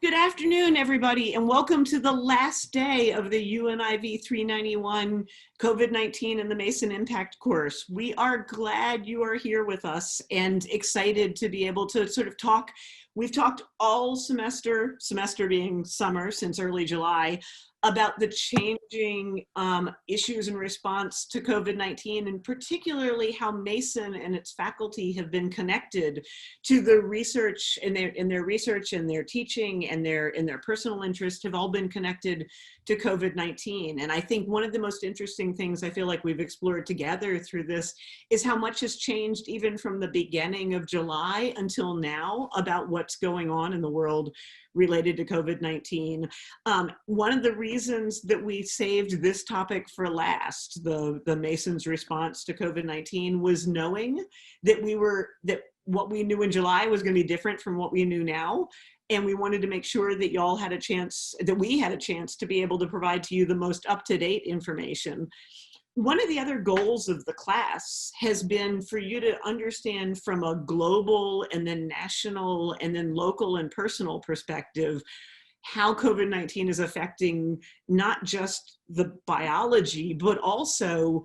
Good afternoon, everybody, and welcome to the last day of the UNIV 391 COVID-19 and the Mason Impact course. We are glad you are here with us and excited to be able to sort of talk. We've talked all semester being summer since early July, about the changing issues in response to COVID-19, and particularly how Mason and its faculty have been connected to the research and their research and their teaching and their personal interest have all been connected to COVID-19. And I think one of the most interesting things I feel like we've explored together through this is how much has changed even from the beginning of July until now about what's going on in the world related to COVID-19. One of the reasons that we saved this topic for last, the Mason's response to COVID-19, was knowing that what we knew in July was going to be different from what we knew now. And we wanted to make sure that y'all had a chance, that we had a chance to be able to provide to you the most up-to-date information. One of the other goals of the class has been for you to understand from a global and then national and then local and personal perspective how COVID-19 is affecting not just the biology, but also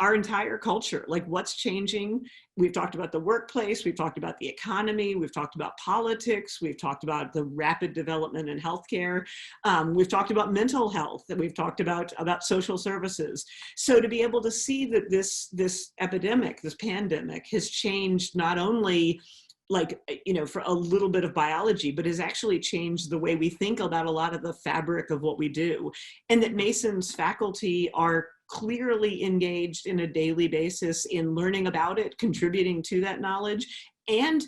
our entire culture, like what's changing. We've talked about the workplace, we've talked about the economy, we've talked about politics, we've talked about the rapid development in healthcare, we've talked about mental health, that we've talked about social services. So to be able to see that this epidemic, this pandemic, has changed not only for a little bit of biology, but has actually changed the way we think about a lot of the fabric of what we do. And that Mason's faculty are clearly engaged in a daily basis in learning about it, contributing to that knowledge, and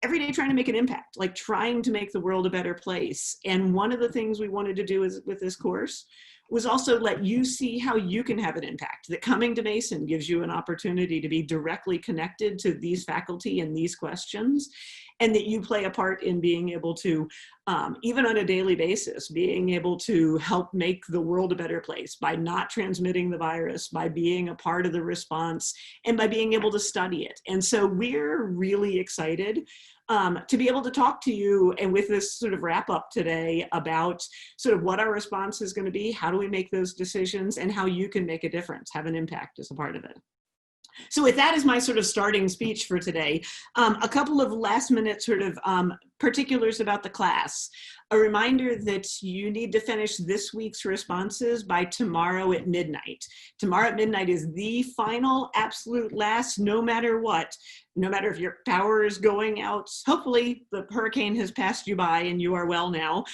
every day trying to make an impact, like trying to make the world a better place. And one of the things we wanted to do with this course was also let you see how you can have an impact, that coming to Mason gives you an opportunity to be directly connected to these faculty and these questions, and that you play a part in being able to, even on a daily basis, being able to help make the world a better place by not transmitting the virus, by being a part of the response, and by being able to study it. And so we're really excited to be able to talk to you, and with this sort of wrap up today, about sort of what our response is going to be, how do we make those decisions, and how you can make a difference, have an impact as a part of it. So with that as my sort of starting speech for today, a couple of last minute sort of particulars about the class. A reminder that you need to finish this week's responses by tomorrow at midnight. Tomorrow at midnight is the final, absolute last, no matter what. No matter if your power is going out, hopefully the hurricane has passed you by and you are well now.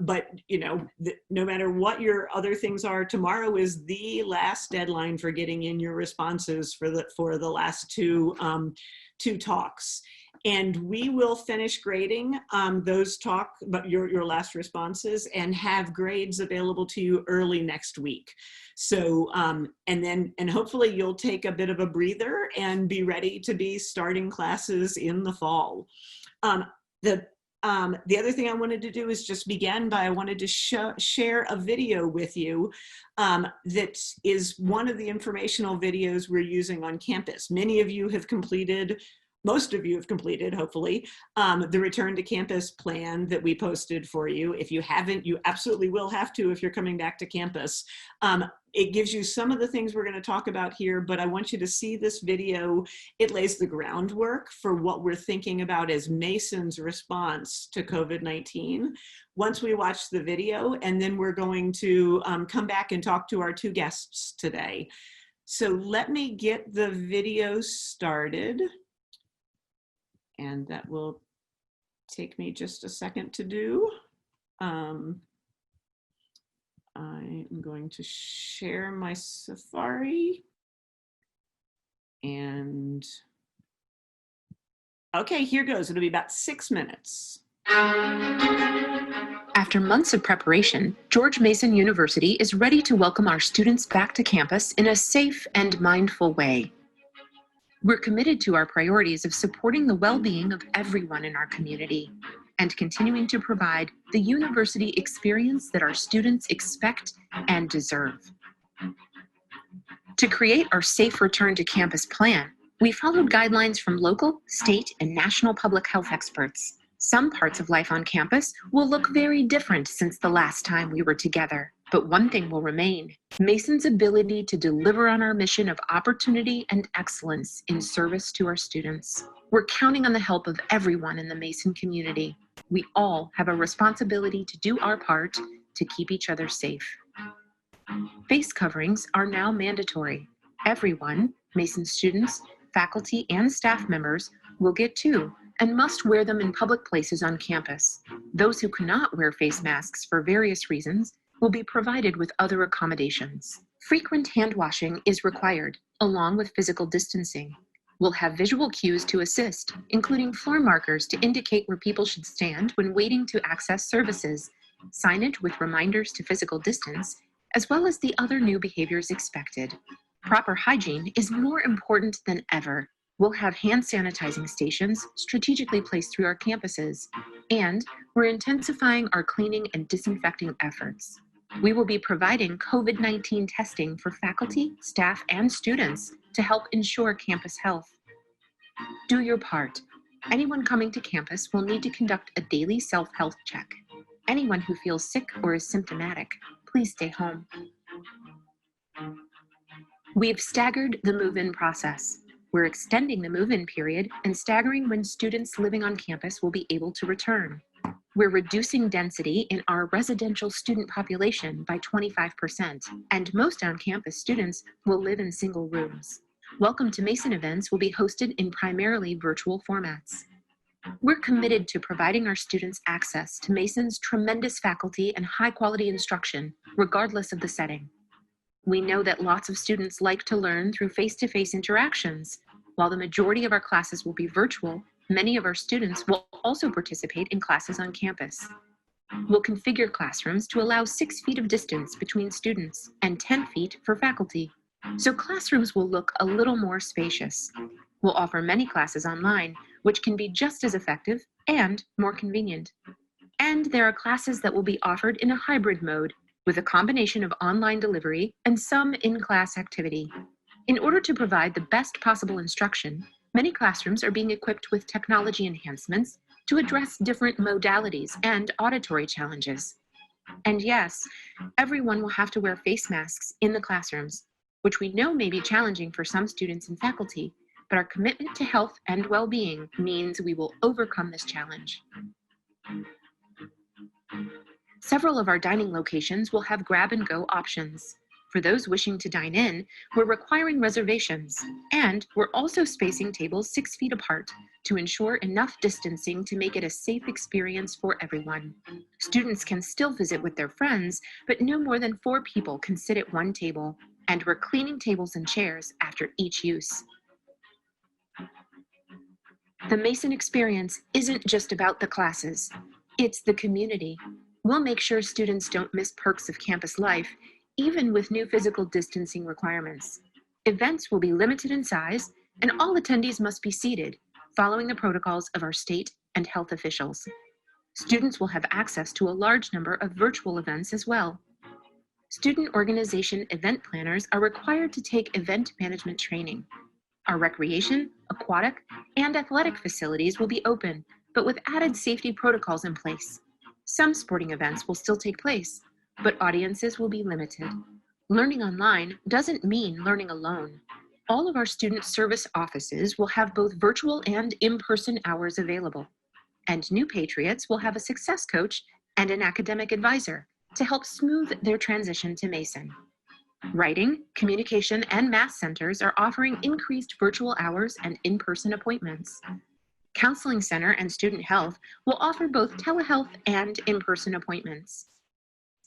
But no matter what your other things are, tomorrow is the last deadline for getting in your responses for the last two talks. And we will finish grading but your last responses, and have grades available to you early next week. So, and hopefully you'll take a bit of a breather and be ready to be starting classes in the fall. The other thing I wanted to do is just begin by, I wanted to share a video with you that is one of the informational videos we're using on campus. Many of you have completed, most of you have completed, hopefully, the return to campus plan that we posted for you. If you haven't, you absolutely will have to if you're coming back to campus. It gives you some of the things we're going to talk about here, but I want you to see this video. It lays the groundwork for what we're thinking about as Mason's response to COVID-19. Once we watch the video, and then we're going to come back and talk to our two guests today. So let me get the video started. And that will take me just a second to do. I am going to share my Safari. And okay, here goes. It'll be about 6 minutes. After months of preparation, George Mason University is ready to welcome our students back to campus in a safe and mindful way. We're committed to our priorities of supporting the well-being of everyone in our community and continuing to provide the university experience that our students expect and deserve. To create our safe return to campus plan, we followed guidelines from local, state, and national public health experts, Some parts of life on campus will look very different since the last time we were together. But one thing will remain: Mason's ability to deliver on our mission of opportunity and excellence in service to our students. We're counting on the help of everyone in the Mason community. We all have a responsibility to do our part to keep each other safe. Face coverings are now mandatory. Everyone, Mason students, faculty, and staff members, will get two and must wear them in public places on campus. Those who cannot wear face masks for various reasons will be provided with other accommodations. Frequent hand washing is required, along with physical distancing. We'll have visual cues to assist, including floor markers to indicate where people should stand when waiting to access services, signage with reminders to physical distance, as well as the other new behaviors expected. Proper hygiene is more important than ever. We'll have hand sanitizing stations strategically placed through our campuses, and we're intensifying our cleaning and disinfecting efforts. We will be providing COVID-19 testing for faculty, staff, and students to help ensure campus health. Do your part. Anyone coming to campus will need to conduct a daily self-health check. Anyone who feels sick or is symptomatic, please stay home. We've staggered the move-in process. We're extending the move-in period and staggering when students living on campus will be able to return. We're reducing density in our residential student population by 25%, and most on-campus students will live in single rooms. Welcome to Mason events will be hosted in primarily virtual formats. We're committed to providing our students access to Mason's tremendous faculty and high-quality instruction, regardless of the setting. We know that lots of students like to learn through face-to-face interactions. While the majority of our classes will be virtual, many of our students will also participate in classes on campus. We'll configure classrooms to allow 6 feet of distance between students and 10 feet for faculty. So classrooms will look a little more spacious. We'll offer many classes online, which can be just as effective and more convenient. And there are classes that will be offered in a hybrid mode, with a combination of online delivery and some in-class activity. In order to provide the best possible instruction, many classrooms are being equipped with technology enhancements to address different modalities and auditory challenges. And yes, everyone will have to wear face masks in the classrooms, which we know may be challenging for some students and faculty, but our commitment to health and well-being means we will overcome this challenge. Several of our dining locations will have grab-and-go options. For those wishing to dine in, we're requiring reservations, and we're also spacing tables 6 feet apart to ensure enough distancing to make it a safe experience for everyone. Students can still visit with their friends, but no more than 4 people can sit at one table, and we're cleaning tables and chairs after each use. The Mason experience isn't just about the classes, it's the community. We'll make sure students don't miss perks of campus life, even with new physical distancing requirements. Events will be limited in size, and all attendees must be seated, following the protocols of our state and health officials. Students will have access to a large number of virtual events as well. Student organization event planners are required to take event management training. Our recreation, aquatic, and athletic facilities will be open, but with added safety protocols in place. Some sporting events will still take place, but audiences will be limited. Learning online doesn't mean learning alone. All of our student service offices will have both virtual and in-person hours available. And new patriots will have a success coach and an academic advisor to help smooth their transition to Mason. Writing, communication, and math centers are offering increased virtual hours and in-person appointments. Counseling Center and Student Health will offer both telehealth and in-person appointments.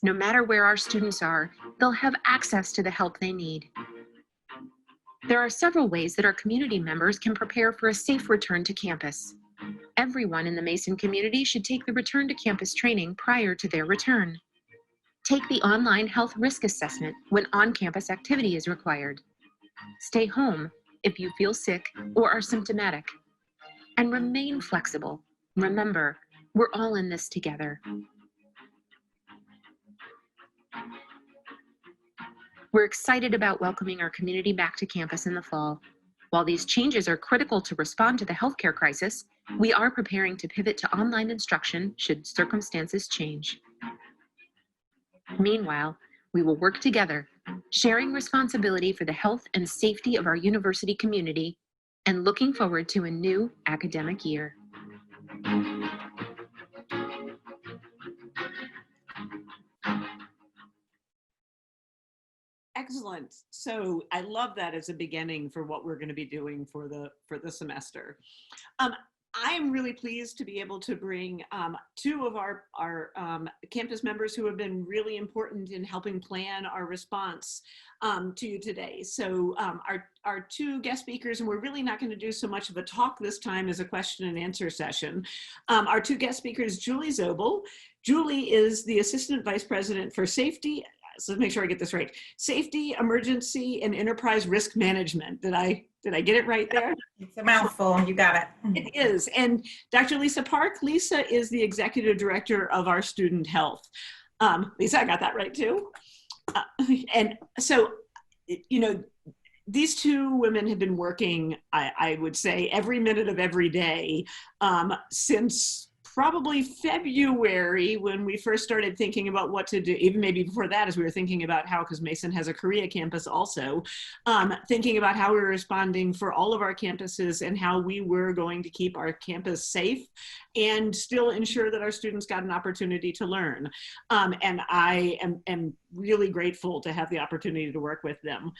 No matter where our students are, they'll have access to the help they need. There are several ways that our community members can prepare for a safe return to campus. Everyone in the Mason community should take the return to campus training prior to their return. Take the online health risk assessment when on-campus activity is required. Stay home if you feel sick or are symptomatic. And remain flexible. Remember, we're all in this together. We're excited about welcoming our community back to campus in the fall. While these changes are critical to respond to the healthcare crisis, We are preparing to pivot to online instruction should circumstances change. Meanwhile, we will work together, sharing responsibility for the health and safety of our university community and looking forward to a new academic year. Excellent. So I love that as a beginning for what we're going to be doing for the semester. I'm really pleased to be able to bring two of our campus members who have been really important in helping plan our response to you today. So our two guest speakers, and we're really not going to do so much of a talk this time as a question and answer session. Our two guest speakers, Julie Zobel. Julie is the Assistant Vice President for Safety. So let's make sure I get this right. Safety, Emergency, and Enterprise Risk Management. Did I get it right there? It's a mouthful, you got it. It is. And Dr. Lisa Park. Lisa is the Executive Director of our Student Health. Lisa, I got that right too. And so, you know, these two women have been working, I would say, every minute of every day since probably February, when we first started thinking about what to do, even maybe before that, as we were thinking about how, because Mason has a Korea campus also, thinking about how we were responding for all of our campuses and how we were going to keep our campus safe and still ensure that our students got an opportunity to learn. And I am really grateful to have the opportunity to work with them.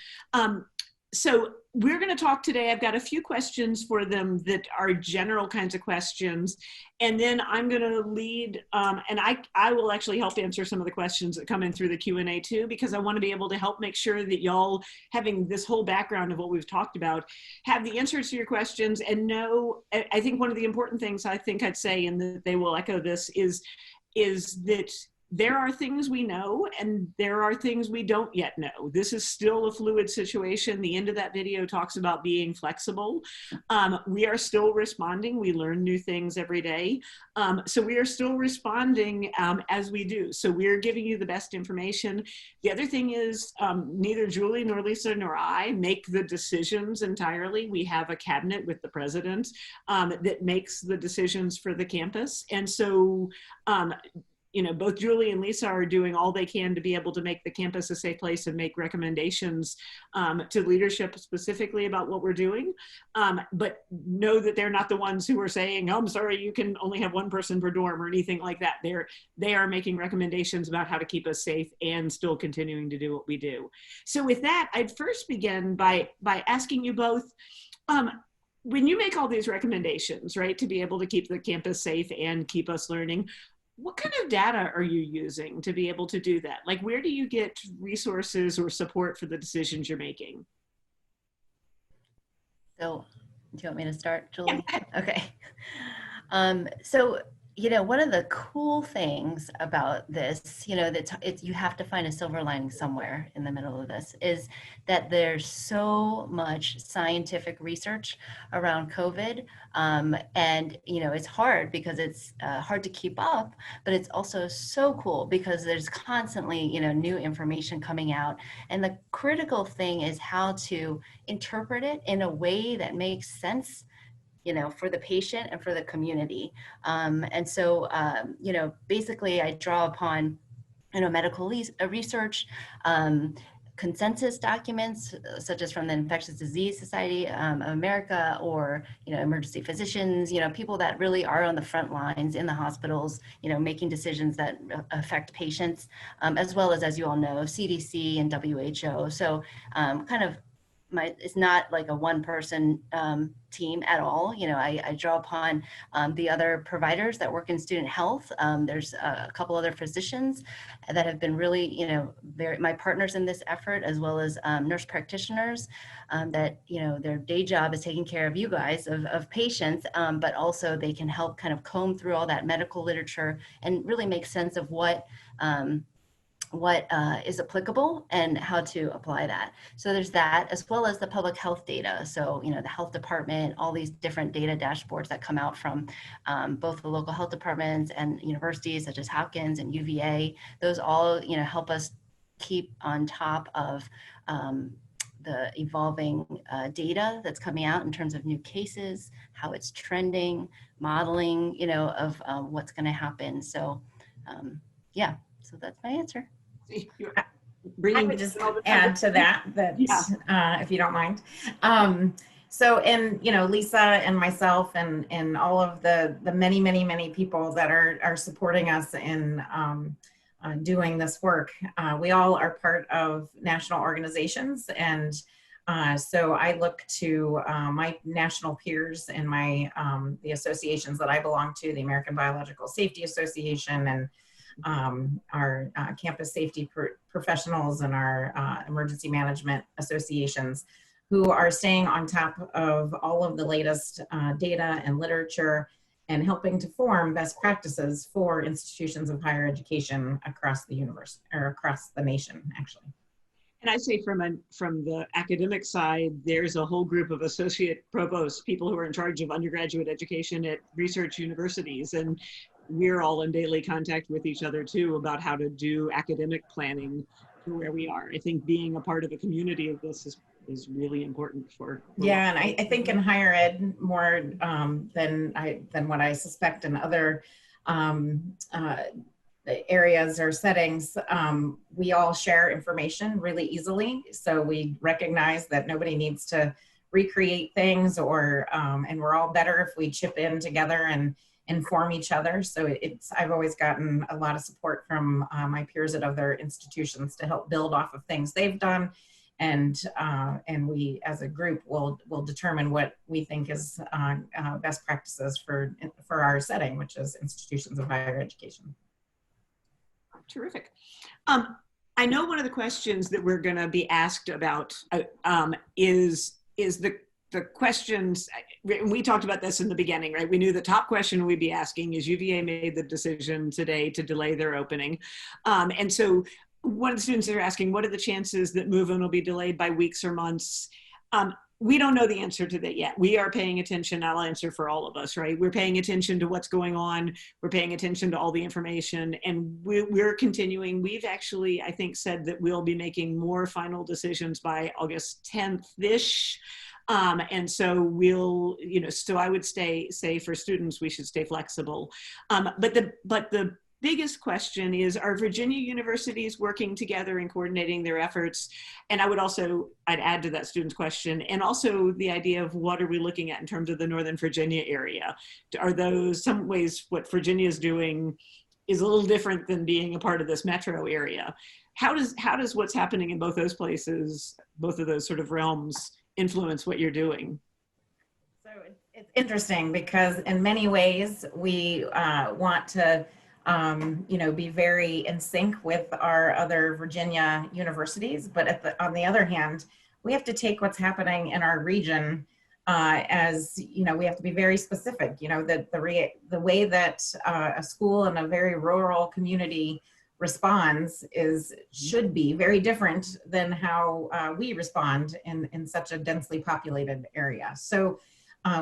So we're going to talk today. I've got a few questions for them that are general kinds of questions. And then I'm going to lead, and I will actually help answer some of the questions that come in through the Q&A too, because I want to be able to help make sure that y'all, having this whole background of what we've talked about, have the answers to your questions and know, I think one of the important things I think I'd say, and that they will echo this, is that there are things we know and there are things we don't yet know. This is still a fluid situation. The end of that video talks about being flexible. We are still responding. We learn new things every day. So we are still responding as we do. So we're giving you the best information. The other thing is neither Julie nor Lisa nor I make the decisions entirely. We have a cabinet with the president that makes the decisions for the campus. And so you know, both Julie and Lisa are doing all they can to be able to make the campus a safe place and make recommendations to leadership specifically about what we're doing. But know that they're not the ones who are saying, oh, I'm sorry, you can only have one person per dorm or anything like that. They are making recommendations about how to keep us safe and still continuing to do what we do. So with that, I'd first begin by asking you both, when you make all these recommendations, right, to be able to keep the campus safe and keep us learning, what kind of data are you using to be able to do that? Like, where do you get resources or support for the decisions you're making? So, do you want me to start, Julie? Yeah. Okay. So, you know, one of the cool things about this, you know, you have to find a silver lining somewhere in the middle of this, is that there's so much scientific research around COVID. And, you know, it's hard because it's hard to keep up, but it's also so cool because there's constantly, you know, new information coming out. And the critical thing is how to interpret it in a way that makes sense, you know, for the patient and for the community. And so, you know, basically I draw upon, you know, medical research, consensus documents, such as from the Infectious Disease Society of America, or, you know, emergency physicians, you know, people that really are on the front lines in the hospitals, you know, making decisions that affect patients, as well as you all know, CDC and WHO. So kind of, it's not like a one person team at all. You know, I draw upon the other providers that work in student health. There's a couple other physicians that have been really, you know, my partners in this effort, as well as nurse practitioners that, you know, their day job is taking care of you guys, of patients, but also they can help kind of comb through all that medical literature and really make sense of what is applicable and how to apply that. So there's that, as well as the public health data. So, you know, the health department, all these different data dashboards that come out from both the local health departments and universities such as Hopkins and UVA, those all, you know, help us keep on top of the evolving data that's coming out in terms of new cases, how it's trending, modeling, of what's going to happen. So yeah, so that's my answer. You're I bringing would just all the add to that, Yeah. if you don't mind. So, and Lisa and myself and all of the many people that are supporting us in doing this work, we all are part of national organizations, and so I look to my national peers and my the associations that I belong to, the American Biological Safety Association, and our campus safety professionals and our emergency management associations, who are staying on top of all of the latest data and literature and helping to form best practices for institutions of higher education across the universe, or across the nation, actually. And I say from the academic side, there's a whole group of associate provosts, people who are in charge of undergraduate education at research universities, and we're all in daily contact with each other too about how to do academic planning for where we are. I think being a part of a community of this is really important for yeah, and I think in higher ed more than what I suspect in other areas or settings, we all share information really easily. So we recognize that nobody needs to recreate things, or and we're all better if we chip in together and inform each other. So I've always gotten a lot of support from my peers at other institutions to help build off of things they've done. And we as a group will determine what we think is best practices for our setting, which is institutions of higher education. Terrific. I know one of the questions that we're going to be asked about is the questions. We talked about this in the beginning, right? We knew the top question we'd be asking is UVA made the decision today to delay their opening, and so one of the students are asking, what are the chances that move-in will be delayed by weeks or months? We don't know the answer to that yet. We are paying attention. I'll answer for all of us, right? We're paying attention to what's going on. We're paying attention to all the information, and we're continuing. We've actually, I think, said that we'll be making more final decisions by August 10th-ish. And so we'll, so I would say for students, we should stay flexible. But the biggest question is, are Virginia universities working together and coordinating their efforts? And I'd add to that student's question, and also the idea of what are we looking at in terms of the Northern Virginia area? Are those some ways what Virginia is doing is a little different than being a part of this metro area? How does what's happening in both those places, both of those sort of realms, influence what you're doing? So it's interesting because in many ways we want to be very in sync with our other Virginia universities, but on the other hand, we have to take what's happening in our region as we have to be very specific. That the way that a school in a very rural community responds should be very different than how we respond in such a densely populated area. So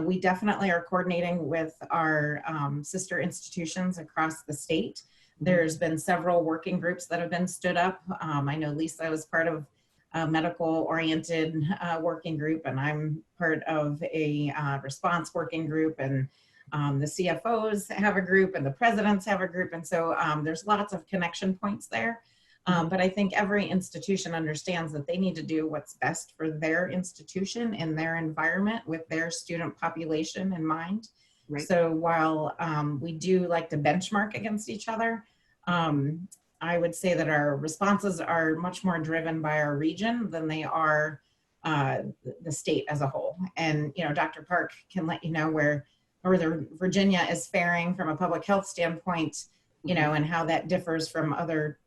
we definitely are coordinating with our sister institutions across the state. There's been several working groups that have been stood up. I know Lisa was part of a medical-oriented working group, and I'm part of a response working group, and the CFOs have a group, and the presidents have a group, and so there's lots of connection points there. But I think every institution understands that they need to do what's best for their institution and their environment with their student population in mind. Right. So while we do like to benchmark against each other, I would say that our responses are much more driven by our region than they are the state as a whole. And Dr. Park can let you know where Northern Virginia is faring from a public health standpoint, and how that differs from other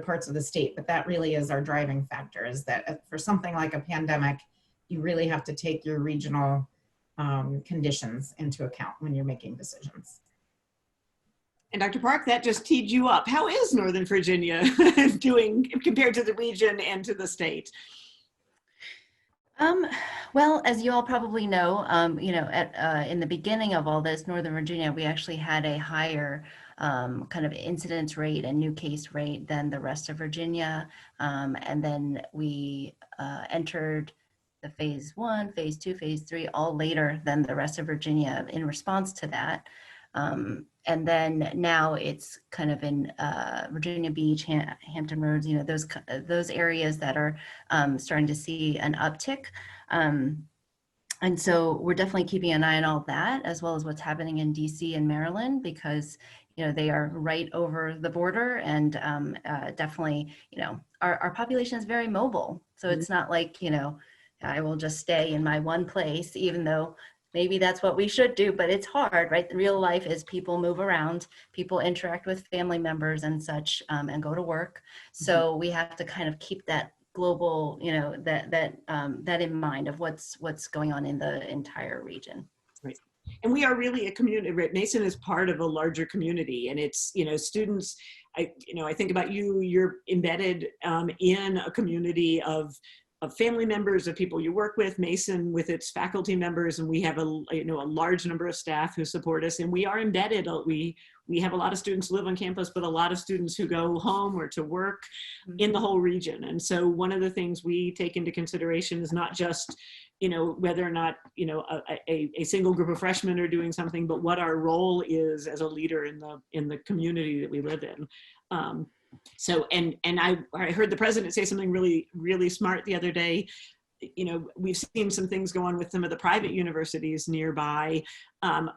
parts of the state. But that really is our driving factor, is that for something like a pandemic, you really have to take your regional conditions into account when you're making decisions. And Dr. Park, that just teed you up. How is Northern Virginia doing compared to the region and to the state? Um, well, as you all probably know, in the beginning of all this, Northern Virginia, we actually had a higher kind of incidence rate and new case rate than the rest of Virginia. And then we entered the phase 1, phase 2, phase 3, all later than the rest of Virginia in response to that. And then now it's kind of in Virginia Beach, Hampton Roads, those areas that are starting to see an uptick. And so we're definitely keeping an eye on all that, as well as what's happening in DC and Maryland, because they are right over the border, and definitely, our population is very mobile. So it's not like, I will just stay in my one place, even though maybe that's what we should do, but it's hard, right? The real life is people move around, people interact with family members and such, and go to work. So we have to kind of keep that global, that in mind of what's going on in the entire region. Right. And we are really a community, right? Mason is part of a larger community, and it's, students, I think about you're embedded in a community of family members, of people you work with, Mason with its faculty members, and we have a large number of staff who support us, and we are embedded. We have a lot of students who live on campus, but a lot of students who go home or to work in the whole region. And so one of the things we take into consideration is not just, whether or not, a single group of freshmen are doing something, but what our role is as a leader in the community that we live in. So, and I heard the president say something really, really smart the other day. We've seen some things go on with some of the private universities nearby,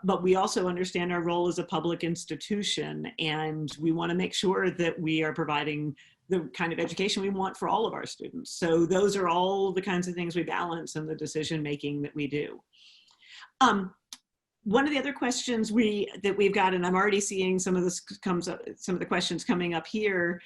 but we also understand our role as a public institution, and we want to make sure that we are providing the kind of education we want for all of our students. So those are all the kinds of things we balance in the decision making that we do. One of the other questions that we've got, and I'm already seeing some of this comes up, some of the questions coming up here,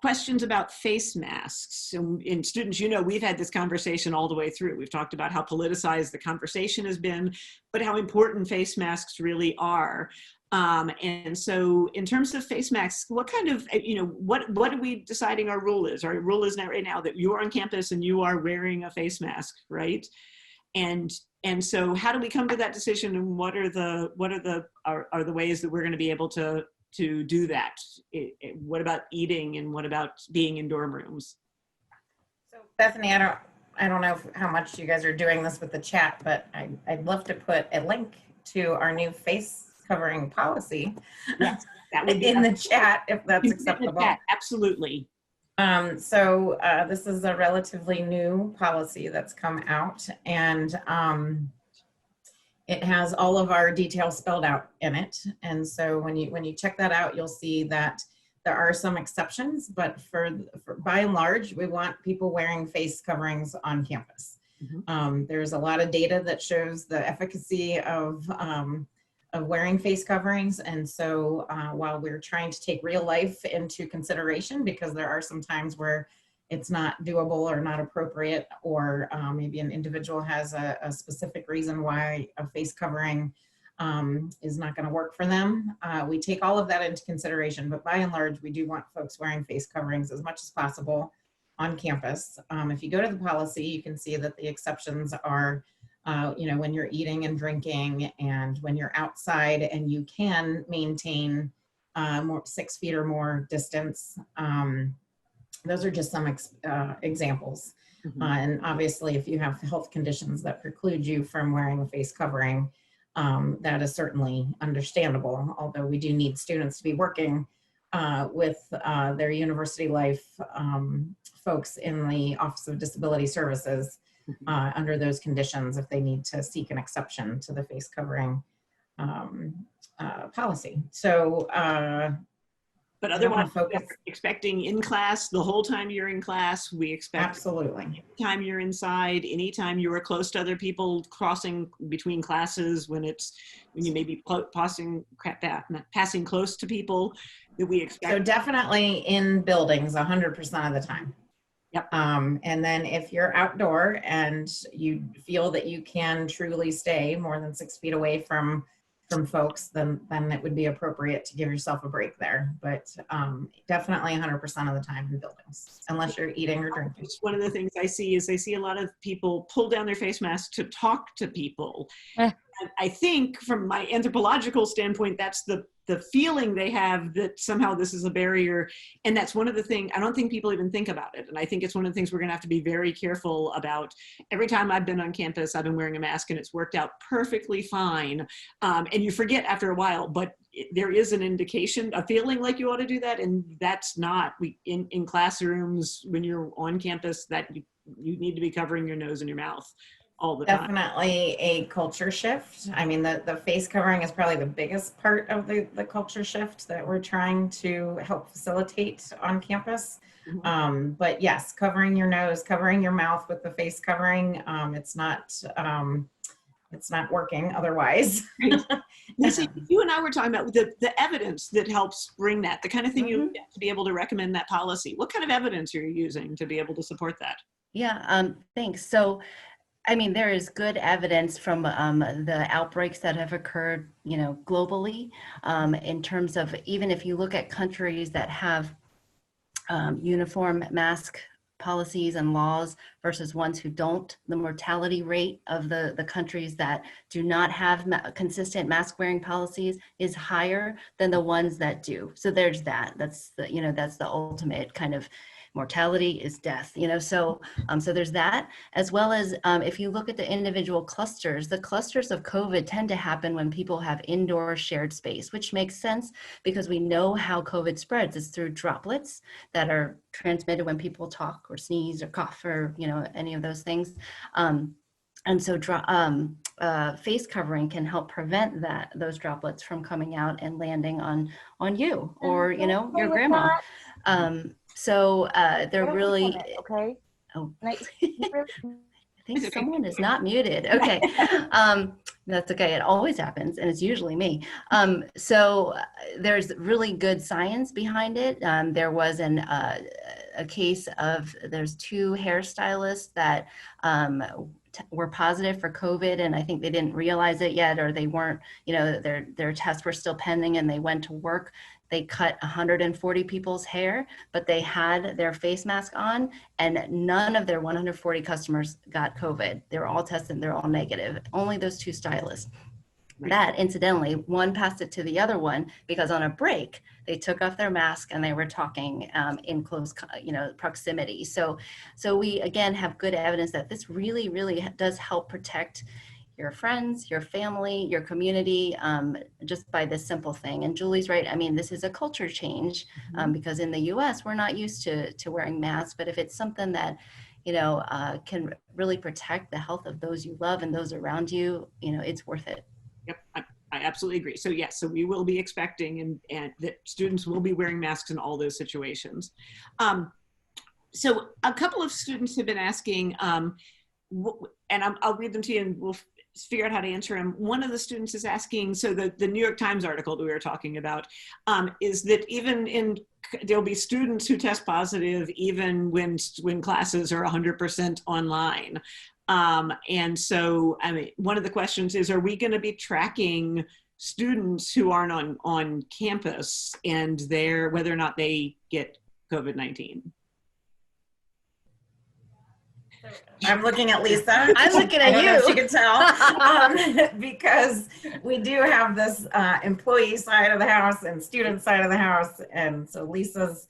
questions about face masks. And students, we've had this conversation all the way through. We've talked about how politicized the conversation has been, but how important face masks really are. And so in terms of face masks, what kind of, what are we deciding our rule is? Our rule is now right now that you're on campus and you are wearing a face mask, right? And so how do we come to that decision, and what are the ways that we're going to be able to do that? What about eating, and what about being in dorm rooms? So Bethany, I don't know how much you guys are doing this with the chat, but I'd love to put a link to our new face covering policy. Yes, that would be in the chat, if that's acceptable. Absolutely. So this is a relatively new policy that's come out, and it has all of our details spelled out in it. And so when you check that out, you'll see that there are some exceptions, but for by and large, we want people wearing face coverings on campus. There's a lot of data that shows the efficacy of wearing face coverings. And so while we're trying to take real life into consideration, because there are some times where it's not doable or not appropriate, or maybe an individual has a specific reason why a face covering is not going to work for them. We take all of that into consideration, but by and large, we do want folks wearing face coverings as much as possible on campus. If you go to the policy, you can see that the exceptions are when you're eating and drinking, and when you're outside and you can maintain 6 feet or more distance. Those are just some examples. And obviously, if you have health conditions that preclude you from wearing a face covering, that is certainly understandable, although we do need students to be working with their university life folks in the Office of Disability Services under those conditions, if they need to seek an exception to the face covering policy. So, but otherwise, we're expecting in class the whole time you're in class. We expect absolutely anytime you're inside, anytime you are close to other people, crossing between classes, when you may be passing close to people, that we expect. So definitely in buildings 100% of the time. Yep. And then if you're outdoor and you feel that you can truly stay more than 6 feet away from from folks, then it would be appropriate to give yourself a break there. But definitely 100% of the time in buildings, unless you're eating or drinking. It's one of the things I see is I see a lot of people pull down their face masks to talk to people. I think from my anthropological standpoint, that's the feeling they have that somehow this is a barrier. And that's one of the things, I don't think people even think about it. And I think it's one of the things we're gonna have to be very careful about. Every time I've been on campus, I've been wearing a mask and it's worked out perfectly fine. And you forget after a while, but there is an indication, a feeling like you ought to do that. And that's not, in classrooms, when you're on campus, that you need to be covering your nose and your mouth all the time. Definitely a culture shift. I mean, the face covering is probably the biggest part of the culture shift that we're trying to help facilitate on campus. But yes, covering your nose, covering your mouth with the face covering, it's not working otherwise. Lisa, you and I were talking about the evidence that helps bring that, the kind of thing you get to be able to recommend that policy. What kind of evidence are you using to be able to support that? Yeah, thanks. So, I mean, there is good evidence from the outbreaks that have occurred, globally, in terms of, even if you look at countries that have uniform mask policies and laws versus ones who don't, the mortality rate of the countries that do not have consistent mask wearing policies is higher than the ones that do. So there's that. That's the ultimate kind of mortality is death, so there's that, as well as if you look at the individual clusters, the clusters of COVID tend to happen when people have indoor shared space, which makes sense because we know how COVID spreads. It's through droplets that are transmitted when people talk or sneeze or cough or, any of those things. And so face covering can help prevent those droplets from coming out and landing on you or, your grandma. So they're really, okay. Oh, I think someone is not muted. Okay. That's okay. It always happens. And it's usually me. So there's really good science behind it. There was a case of, there's 2 hairstylists that were positive for COVID, and I think they didn't realize it yet, or they weren't, their tests were still pending, and they went to work. They cut 140 people's hair, but they had their face mask on, and none of their 140 customers got COVID. They were all tested, they're all negative. Only those 2 stylists. Right. That, incidentally, one passed it to the other one because on a break, they took off their mask and they were talking in close, proximity. So we, again, have good evidence that this really, really does help protect your friends, your family, your community, just by this simple thing. And Julie's right. I mean, this is a culture change because in the US, we're not used to wearing masks, but if it's something that, can really protect the health of those you love and those around you, it's worth it. Yep, I absolutely agree. So yes, so we will be expecting and that students will be wearing masks in all those situations. So a couple of students have been asking, and I'll read them to you and we'll figure out how to answer them. One of the students is asking, so the New York Times article that we were talking about is that there'll be students who test positive even when classes are 100% online. And so, I mean, one of the questions is, are we going to be tracking students who aren't on campus and whether or not they get COVID-19? I'm looking at Lisa. I'm looking at you. I don't know if you can tell, because we do have this employee side of the house and student side of the house. And so Lisa's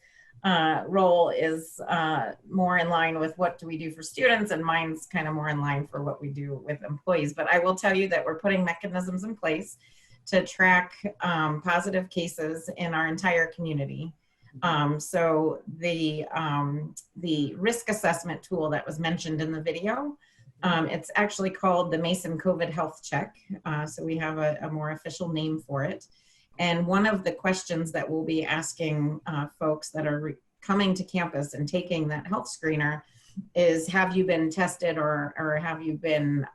role is more in line with what do we do for students, and mine's kind of more in line for what we do with employees. But I will tell you that we're putting mechanisms in place to track positive cases in our entire community. So the risk assessment tool that was mentioned in the video, it's actually called the Mason COVID Health Check. So we have a more official name for it. And one of the questions that we'll be asking folks that are coming to campus and taking that health screener is, have you been tested or have you been,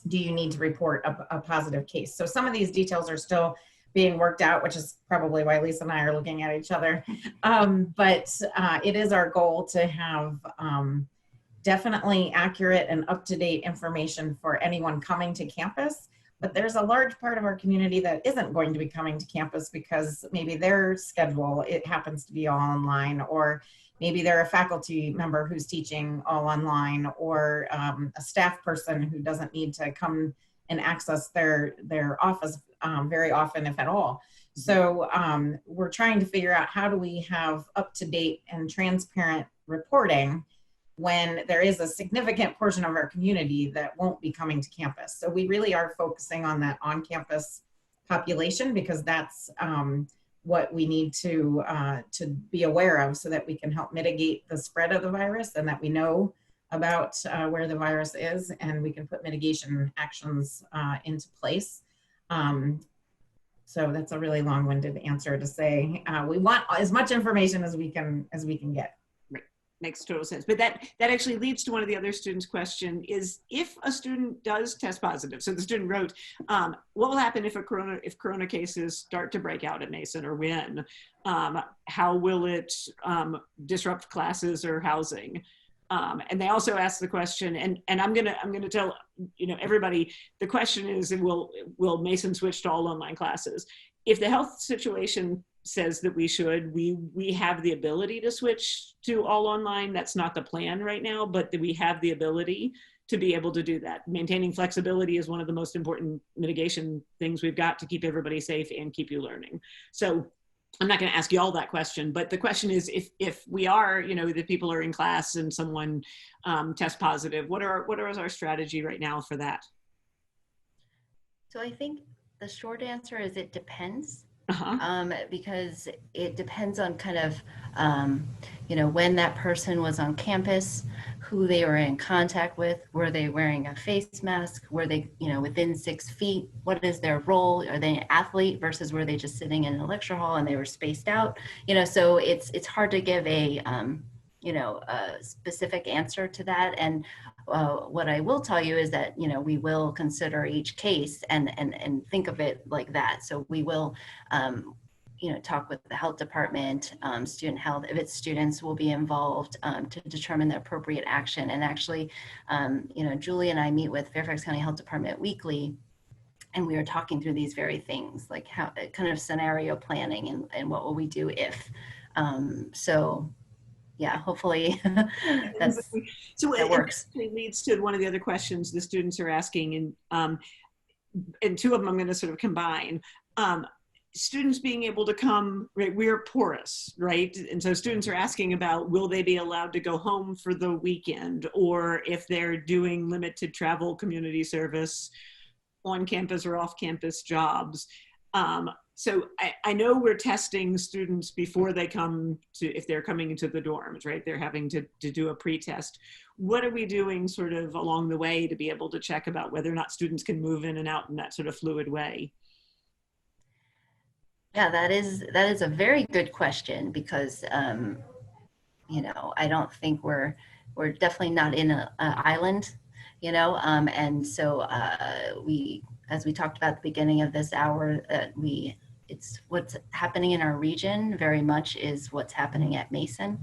do you need to report a positive case? So some of these details are still being worked out, which is probably why Lisa and I are looking at each other. But it is our goal to have definitely accurate and up-to-date information for anyone coming to campus, But there's a large part of our community that isn't going to be coming to campus because maybe their schedule, it happens to be all online, or maybe they're a faculty member who's teaching all online, or a staff person who doesn't need to come and access their office very often, if at all. So we're trying to figure out how do we have up-to-date and transparent reporting when there is a significant portion of our community that won't be coming to campus. So we really are focusing on that on-campus population, because that's what we need to be aware of, so that we can help mitigate the spread of the virus, and that we know about where the virus is, and we can put mitigation actions into place. So that's a really long-winded answer to say we want as much information as we can get. Makes total sense. But that actually leads to one of the other students' question is, if a student does test positive, so the student wrote, what will happen if corona cases start to break out at Mason, or when? How will it disrupt classes or housing? And they also asked the question, and I'm gonna tell everybody, the question is, will Mason switch to all online classes? If the health situation says that we have the ability to switch to all online. That's not the plan right now, but we have the ability to be able to do that. Maintaining flexibility is one of the most important mitigation things we've got to keep everybody safe and keep you learning. So I'm not going to ask you all that question, but the question is, if we are, the people are in class and someone tests positive, what is our strategy right now for that? So I think the short answer is it depends. Because it depends on kind of, when that person was on campus, who they were in contact with, were they wearing a face mask, were they, within 6 feet, what is their role, are they an athlete versus were they just sitting in a lecture hall and they were spaced out, so it's hard to give a specific answer to that. And what I will tell you is that, we will consider each case and think of it like that. So we will, talk with the health department, student health, if it's students will be involved to determine the appropriate action. And actually, Julie and I meet with Fairfax County Health Department weekly, and we are talking through these very things, like how kind of scenario planning and what will we do if. So yeah, hopefully that works. It leads to one of the other questions the students are asking, and two of them I'm going to sort of combine. Students being able to come, right, we're porous, right? And so students are asking about, will they be allowed to go home for the weekend, or if they're doing limited travel community service, on campus or off campus jobs. So I know we're testing students before they come to, if they're coming into the dorms, right? They're having to do a pre-test. What are we doing sort of along the way to be able to check about whether or not students can move in and out in that sort of fluid way? Yeah, that is a very good question, because, I don't think we're definitely not in an island, and so as we talked about at the beginning of this hour, it's what's happening in our region very much is what's happening at Mason.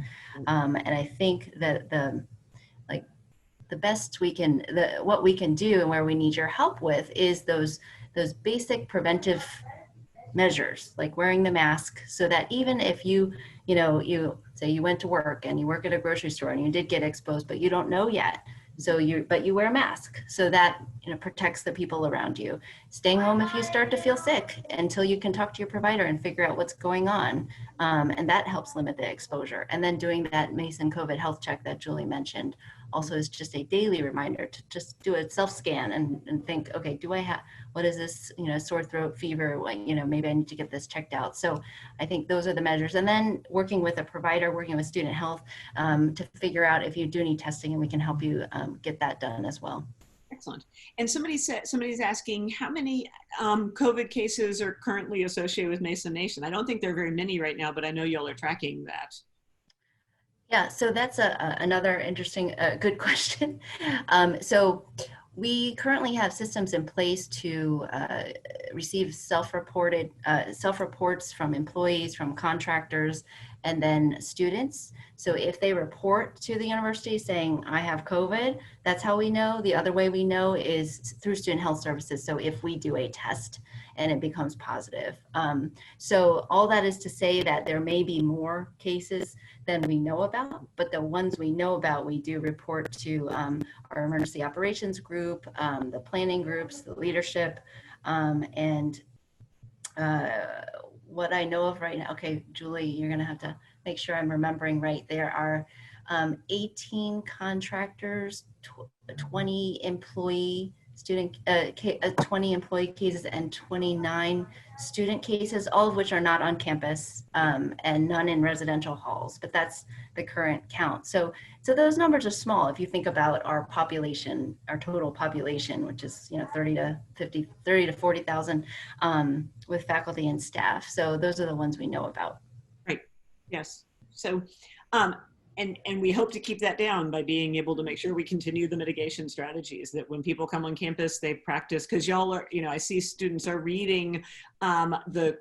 And I think that the best what we can do and where we need your help with is those basic preventive measures, like wearing the mask, so that even if you say you went to work and you work at a grocery store and you did get exposed, but you don't know yet. But you wear a mask, so that protects the people around you. Staying home if you start to feel sick until you can talk to your provider and figure out what's going on, and that helps limit the exposure. And then doing that Mason COVID health check that Julie mentioned also is just a daily reminder to just do a self-scan and think, okay, do I have, what is this, sore throat, fever, maybe I need to get this checked out. So I think those are the measures. And then working with a provider, working with student health to figure out if you do need testing, and we can help you get that done as well. Excellent. And somebody's asking how many COVID cases are currently associated with Mason Nation. I don't think there are very many right now, but I know y'all are tracking that. Yeah, so that's another interesting, good question. So we currently have systems in place to receive self-reports from employees, from contractors, and then students. So if they report to the university saying, I have COVID, that's how we know. The other way we know is through student health services. So if we do a test and it becomes positive. So all that is to say that there may be more cases than we know about, but the ones we know about, we do report to our emergency operations group, the planning groups, the leadership, and what I know of right now, okay, Julie, you're gonna have to make sure I'm remembering right. There are 18 contractors, 20 employee student, 20 employee cases and 29 student cases, all of which are not on campus and none in residential halls, but that's the current count. So those numbers are small. If you think about our population, our total population, which is 30 to 40,000 with faculty and staff. So those are the ones we know about. Right. Yes. So, and we hope to keep that down by being able to make sure we continue the mitigation strategies, that when people come on campus, they practice, because y'all are, I see students are reading the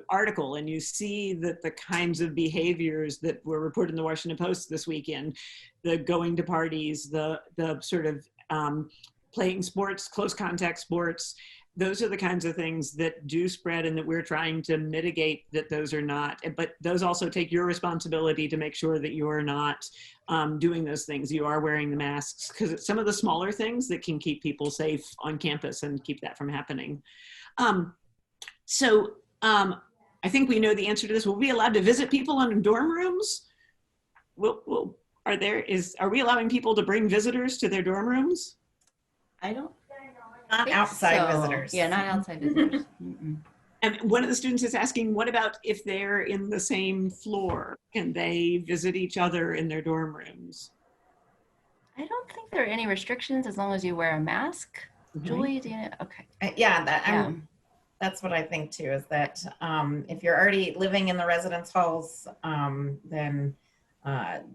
article, and you see that the kinds of behaviors that were reported in the Washington Post this weekend, the going to parties, the sort of playing sports, close contact sports, those are the kinds of things that do spread and that we're trying to mitigate that those are not, but those also take your responsibility to make sure that you're not doing those things. You are wearing the masks, because it's some of the smaller things that can keep people safe on campus and keep that from happening. I think we know the answer to this. Will we be allowed to visit people in dorm rooms? Are we allowing people to bring visitors to their dorm rooms? I don't Not outside visitors. Yeah, not outside visitors. And one of the students is asking, what about if they're in the same floor? Can they visit each other in their dorm rooms? I don't think there are any restrictions as long as you wear a mask. Okay. Julie, do you know? Okay. That's what I think too, is that if you're already living in the residence halls, then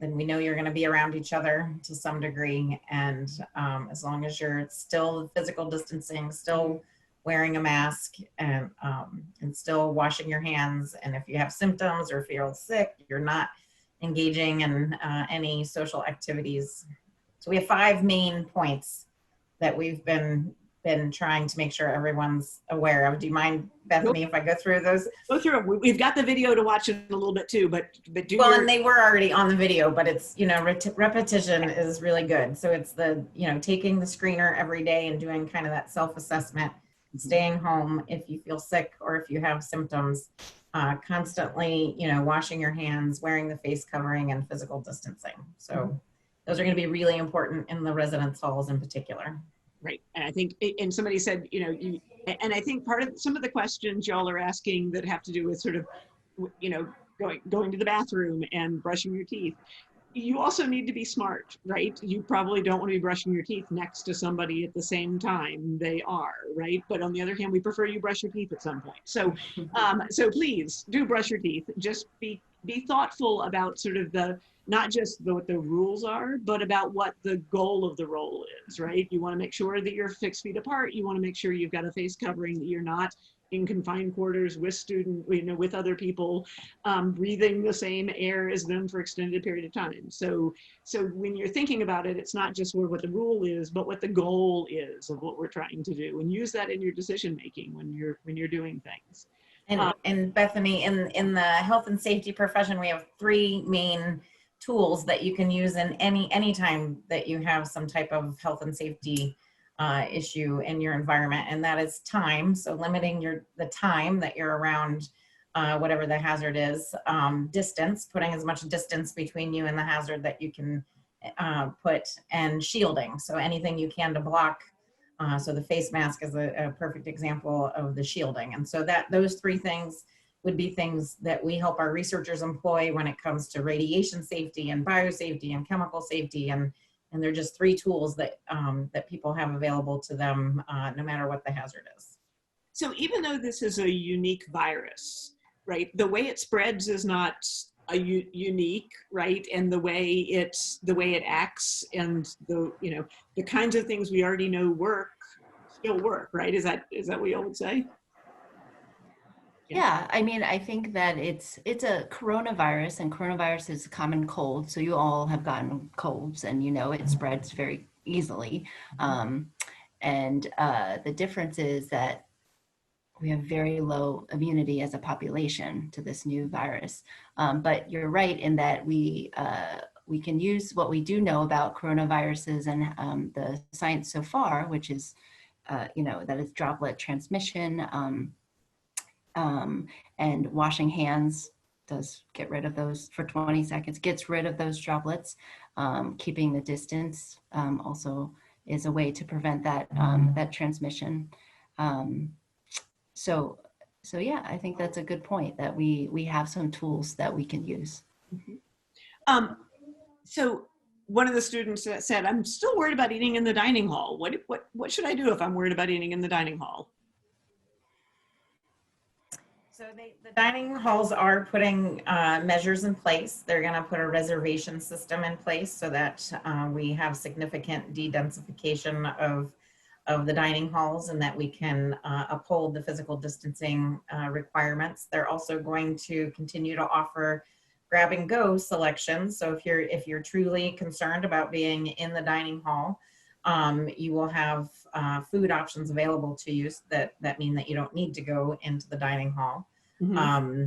we know you're going to be around each other to some degree. And as long as you're still physical distancing, still wearing a mask, and still washing your hands. And if you have symptoms or feel sick, you're not engaging in any social activities. So we have 5 main points that we've been trying to make sure everyone's aware of. Do you mind, Bethany, if I go through those? Go through them. We've got the video to watch it a little bit too, but do well, and they were already on the video, but it's, repetition is really good. So it's the, taking the screener every day and doing kind of that self-assessment, staying home if you feel sick or if you have symptoms, constantly, washing your hands, wearing the face covering, and physical distancing. So those are going to be really important in the residence halls in particular. Right. And I think, and somebody said, and I think part of some of the questions y'all are asking that have to do with sort of, going to the bathroom and brushing your teeth. You also need to be smart, right? You probably don't want to be brushing your teeth next to somebody at the same time they are, right? But on the other hand, we prefer you brush your teeth at some point. So, so please do brush your teeth. Just be thoughtful about sort of not just what the rules are, but about what the goal of the role is, right? You want to make sure that you're 6 feet apart. You want to make sure you've got a face covering, that you're not in confined quarters with with other people, breathing the same air as them for extended period of time. So when you're thinking about it, it's not just what the rule is, but what the goal is of what we're trying to do, and use that in your decision making when you're doing things. And Bethany, in the health and safety profession, we have 3 main tools that you can use in any time that you have some type of health and safety issue in your environment, and that is time. So limiting the time that you're around whatever the hazard is, distance, putting as much distance between you and the hazard that you can put, and shielding. So anything you can to block. So the face mask is a perfect example of the shielding. And so those 3 things would be things that we help our researchers employ when it comes to radiation safety and biosafety and chemical safety. And they're just 3 tools that people have available to them no matter what the hazard is. So even though this is a unique virus, right, the way it spreads is not unique, right? And the way it acts, and the kinds of things we already know still work, right? Is that what you all would say? Yeah, I mean, I think that it's a coronavirus, and coronavirus is a common cold. So you all have gotten colds, and it spreads very easily. And the difference is that we have very low immunity as a population to this new virus. But you're right in that we can use what we do know about coronaviruses and the science so far, which is, that it's droplet transmission, and washing hands does get rid of those for 20 seconds, gets rid of those droplets. Keeping the distance also is a way to prevent that transmission. So yeah, I think that's a good point, that we have some tools that we can use. So one of the students said, "I'm still worried about eating in the dining hall. What should I do if I'm worried about eating in the dining hall?" So the dining halls are putting measures in place. They're going to put a reservation system in place so that we have significant de-densification of the dining halls, and that we can uphold the physical distancing requirements. They're also going to continue to offer grab and go selections. So if you're truly concerned about being in the dining hall, you will have food options available to you that mean that you don't need to go into the dining hall. Mm-hmm.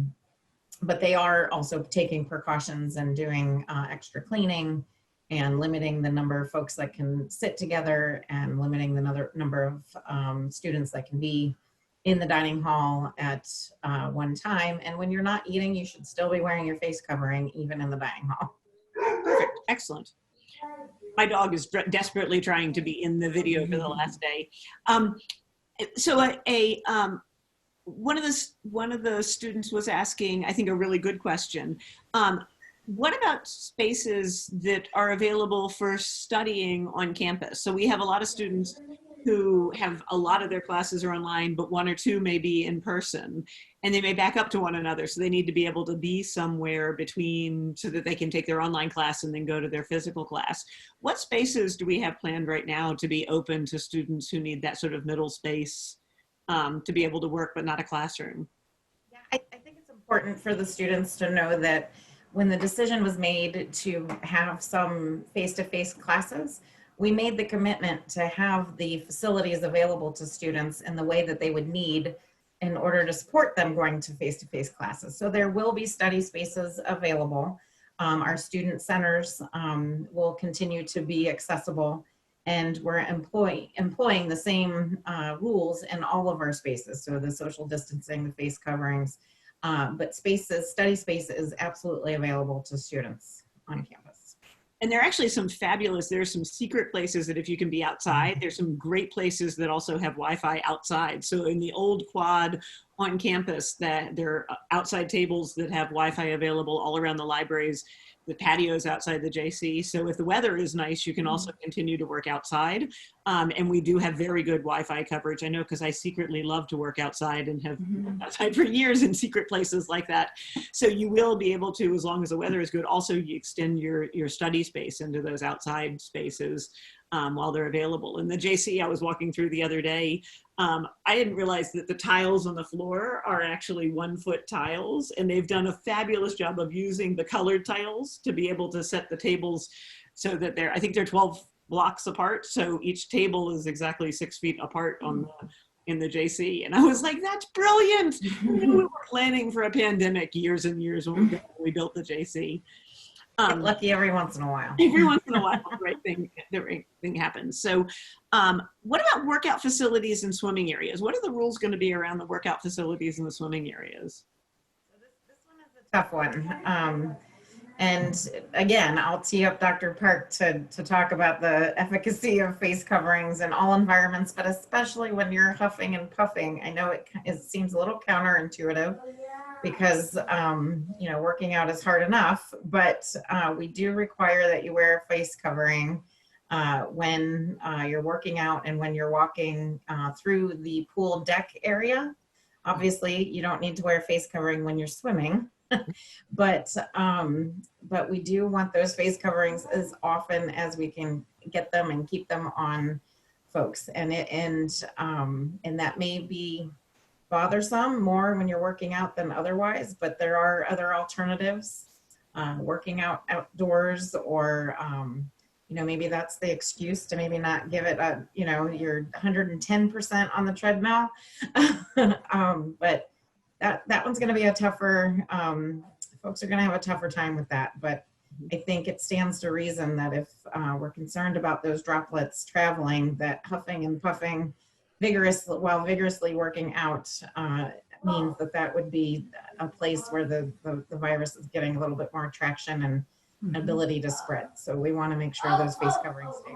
But they are also taking precautions and doing extra cleaning, and limiting the number of folks that can sit together, and limiting the number of students that can be in the dining hall at one time. And when you're not eating, you should still be wearing your face covering, even in the dining hall. Perfect. Excellent. My dog is desperately trying to be in the video for the last day. So one of the students was asking, I think, a really good question. What about spaces that are available for studying on campus? So we have a lot of students who have a lot of their classes are online, but one or two may be in person, and they may back up to one another. So they need to be able to be somewhere between so that they can take their online class and then go to their physical class. What spaces do we have planned right now to be open to students who need that sort of middle space to be able to work, but not a classroom? Yeah, I think it's important for the students to know that when the decision was made to have some face-to-face classes, we made the commitment to have the facilities available to students in the way that they would need in order to support them going to face-to-face classes. So there will be study spaces available. Our student centers will continue to be accessible, and we're employing the same rules in all of our spaces. So the social distancing, the face coverings, but study space is absolutely available to students on campus. And there are actually some there's some secret places that if you can be outside, there's some great places that also have Wi-Fi outside. So in the old quad on campus, that there are outside tables that have Wi-Fi available all around the libraries, the patios outside the JC. So if the weather is nice, you can also continue to work outside. And we do have very good Wi-Fi coverage. I know, because I secretly love to work outside and have worked outside for years in secret places like that. So you will be able to, as long as the weather is good, also you extend your study space into those outside spaces while they're available. In the JC I was walking through the other day, I didn't realize that the tiles on the floor are actually 1-foot tiles, and they've done a fabulous job of using the colored tiles to be able to set the tables so that I think they're 12 blocks apart. So each table is exactly 6 feet apart in the JC. And I was like, that's brilliant. We were planning for a pandemic years and years when we built the JC. Get lucky every once in a while. Every once in a while, the right thing happens. So what about workout facilities and swimming areas? What are the rules going to be around the workout facilities and the swimming areas? So this one is a tough one. And again, I'll tee up Dr. Park to talk about the efficacy of face coverings in all environments, but especially when you're huffing and puffing. I know it seems a little counterintuitive, because working out is hard enough, but we do require that you wear a face covering when you're working out and when you're walking through the pool deck area. Obviously, you don't need to wear a face covering when you're swimming. but we do want those face coverings as often as we can get them and keep them on folks. And that may be bothersome more when you're working out than otherwise, but there are other alternatives, working out outdoors, or maybe that's the excuse to maybe not give it your 110% on the treadmill. But that one's going to be a tougher, folks are going to have a tougher time with that. But I think it stands to reason that if we're concerned about those droplets traveling, that huffing and puffing while vigorously working out means that would be a place where the virus is getting a little bit more traction and ability to spread. So we want to make sure those face coverings stay.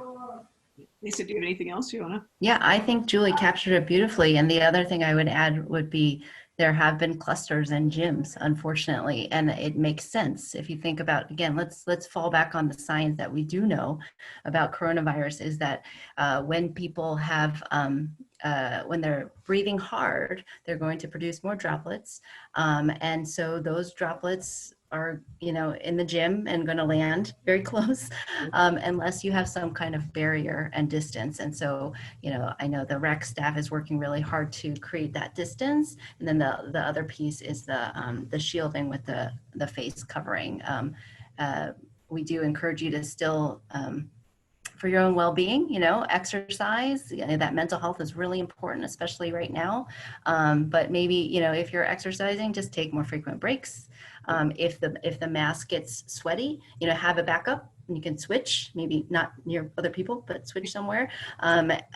Lisa, do you have anything else you want to? Yeah, I think Julie captured it beautifully. And the other thing I would add would be there have been clusters in gyms, unfortunately, and it makes sense. If you think about, again, let's fall back on the science that we do know about coronavirus is that when people have, when they're breathing hard, they're going to produce more droplets. And so those droplets are, in the gym and going to land very close unless you have some kind of barrier and distance. And so, I know the rec staff is working really hard to create that distance. And then the other piece is the shielding with the face covering. We do encourage you to still, for your own well-being, exercise. That mental health is really important, especially right now. But maybe, if you're exercising, just take more frequent breaks. If the mask gets sweaty, have a backup and you can switch, maybe not near other people, but switch somewhere,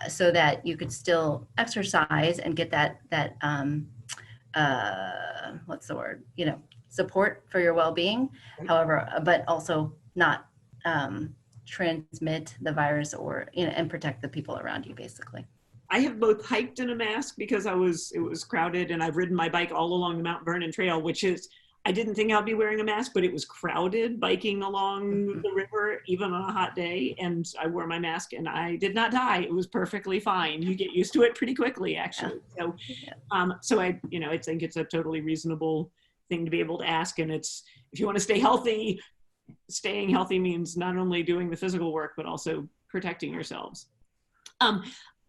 so that you could still exercise and get that what's the word, support for your well-being. However, but also not transmit the virus and protect the people around you, basically. I have both hiked in a mask because it was crowded, and I've ridden my bike all along the Mount Vernon Trail, which is, I didn't think I'd be wearing a mask, but it was crowded biking along the river, even on a hot day. And I wore my mask and I did not die. It was perfectly fine. You get used to it pretty quickly, actually. So, so I think it's a totally reasonable thing to be able to ask. And if you want to stay healthy, staying healthy means not only doing the physical work, but also protecting yourselves.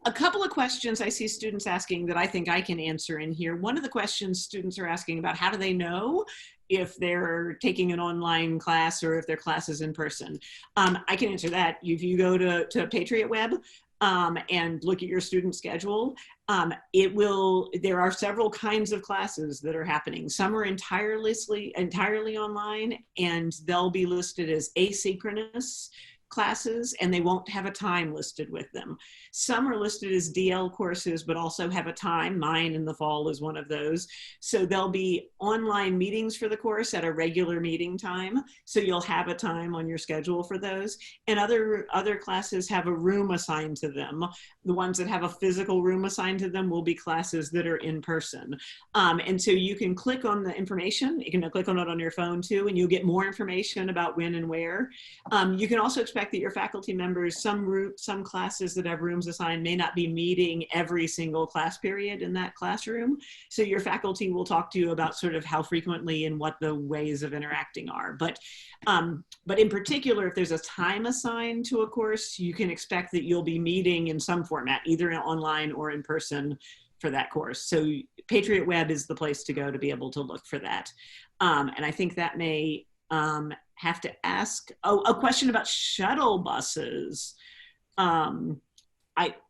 A couple of questions I see students asking that I think I can answer in here. One of the questions students are asking about, how do they know if they're taking an online class or if their class is in person? I can answer that. If you go to Patriot Web and look at your student schedule, there are several kinds of classes that are happening. Some are entirely online, and they'll be listed as asynchronous classes, and they won't have a time listed with them. Some are listed as DL courses, but also have a time. Mine in the fall is one of those. So there'll be online meetings for the course at a regular meeting time. So you'll have a time on your schedule for those. And other classes have a room assigned to them. The ones that have a physical room assigned to them will be classes that are in person. And so you can click on the information. You can click on it on your phone too, and you'll get more information about when and where. You can also expect that your faculty members, some classes that have rooms assigned may not be meeting every single class period in that classroom. So your faculty will talk to you about sort of how frequently and what the ways of interacting are. But in particular, if there's a time assigned to a course, you can expect that you'll be meeting in some format, either online or in person for that course. So Patriot Web is the place to go to be able to look for that. And I think that may have to ask, a question about shuttle buses.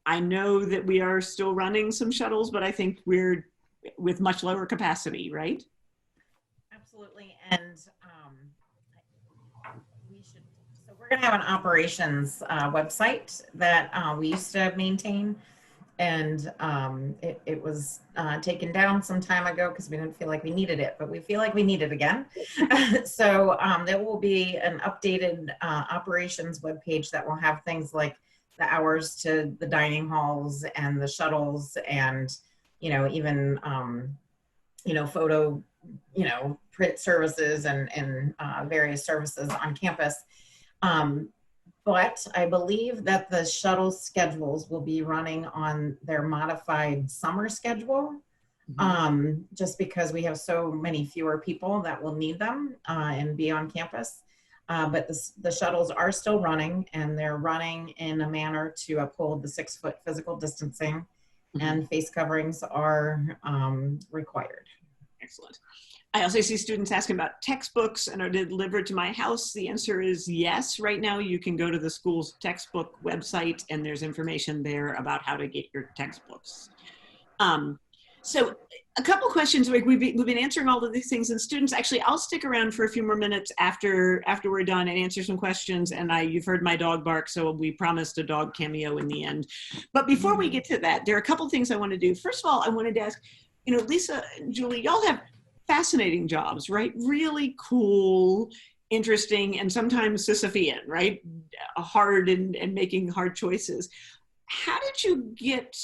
I know that we are still running some shuttles, but I think we're with much lower capacity, right? Absolutely. And so we're going to have an operations website that we used to maintain. And it was taken down some time ago because we didn't feel like we needed it, but we feel like we need it again. So there will be an updated operations webpage that will have things like the hours to the dining halls and the shuttles, and even photo print services and various services on campus. But I believe that the shuttle schedules will be running on their modified summer schedule. just because we have so many fewer people that will need them and be on campus. But the shuttles are still running, and they're running in a manner to uphold the 6-foot physical distancing, and face coverings are required. Excellent. I also see students asking about textbooks and are they delivered to my house? The answer is yes. Right now, you can go to the school's textbook website and there's information there about how to get your textbooks. So a couple questions, like we've been answering all of these things, and students, actually, I'll stick around for a few more minutes after we're done and answer some questions. And you've heard my dog bark, so we promised a dog cameo in the end. But before we get to that, there are a couple things I want to do. First of all, I wanted to ask, you know, Lisa and Julie, y'all have fascinating jobs, right? Really cool, interesting, and sometimes Sisyphean, right? Hard and making hard choices. How did you get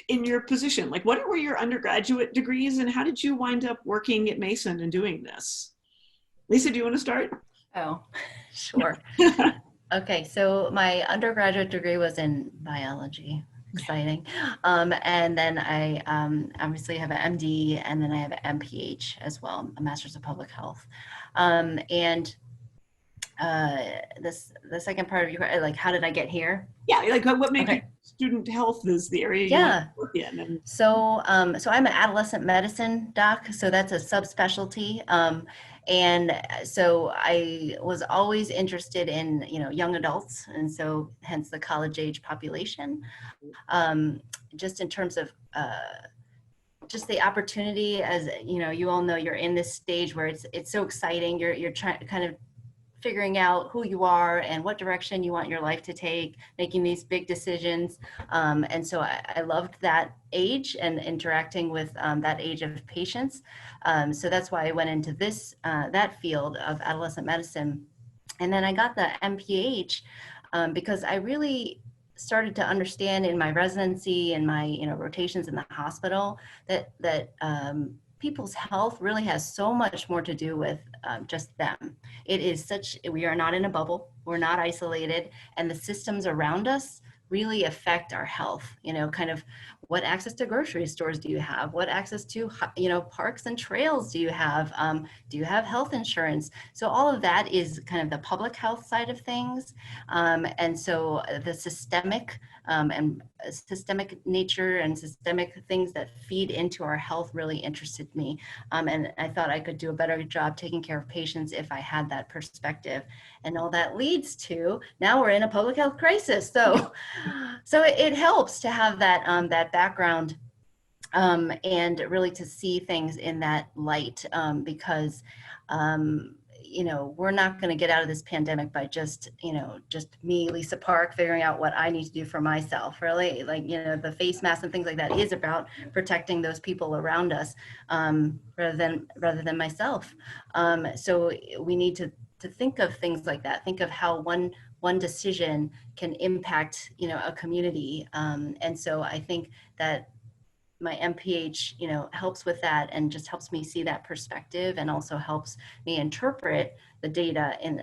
in your position? Like, what were your undergraduate degrees and how did you wind up working at Mason and doing this? Lisa, do you want to start? Oh, sure. Okay, so my undergraduate degree was in biology. Exciting. And then I obviously have an MD, and then I have an MPH as well, a Master's of Public Health. The second part of your, like, how did I get here? Yeah, like what made you student health is the area you want to work in? And so I'm an adolescent medicine doc, so that's a subspecialty. And so I was always interested in, you know, young adults, and so hence the college age population. Just in terms of just the opportunity, as you know, you all know, you're in this stage where it's so exciting. You're trying kind of figuring out who you are and what direction you want your life to take, making these big decisions. And so I loved that age and interacting with that age of patients. So that's why I went into this, that field of adolescent medicine. And then I got the MPH because I really started to understand in my residency and my, you know, rotations in the hospital that people's health really has so much more to do with just them. It is such, we are not in a bubble, we're not isolated, and the systems around us really affect our health. You know, kind of what access to grocery stores do you have? What access to, you know, parks and trails do you have? Do you have health insurance? So all of that is kind of the public health side of things. And so the systemic and systemic nature and systemic things that feed into our health really interested me. And I thought I could do a better job taking care of patients if I had that perspective. And all that leads to, now we're in a public health crisis. So it helps to have that, that background and really to see things in that light because, you know, we're not going to get out of this pandemic by just, you know, just me, Lisa Park, figuring out what I need to do for myself, really. Like, you know, the face mask and things like that is about protecting those people around us rather than myself. So we need to think of things like that, think of how one decision can impact, you know, a community. And so I think that my MPH, you know, helps with that and just helps me see that perspective and also helps me interpret the data in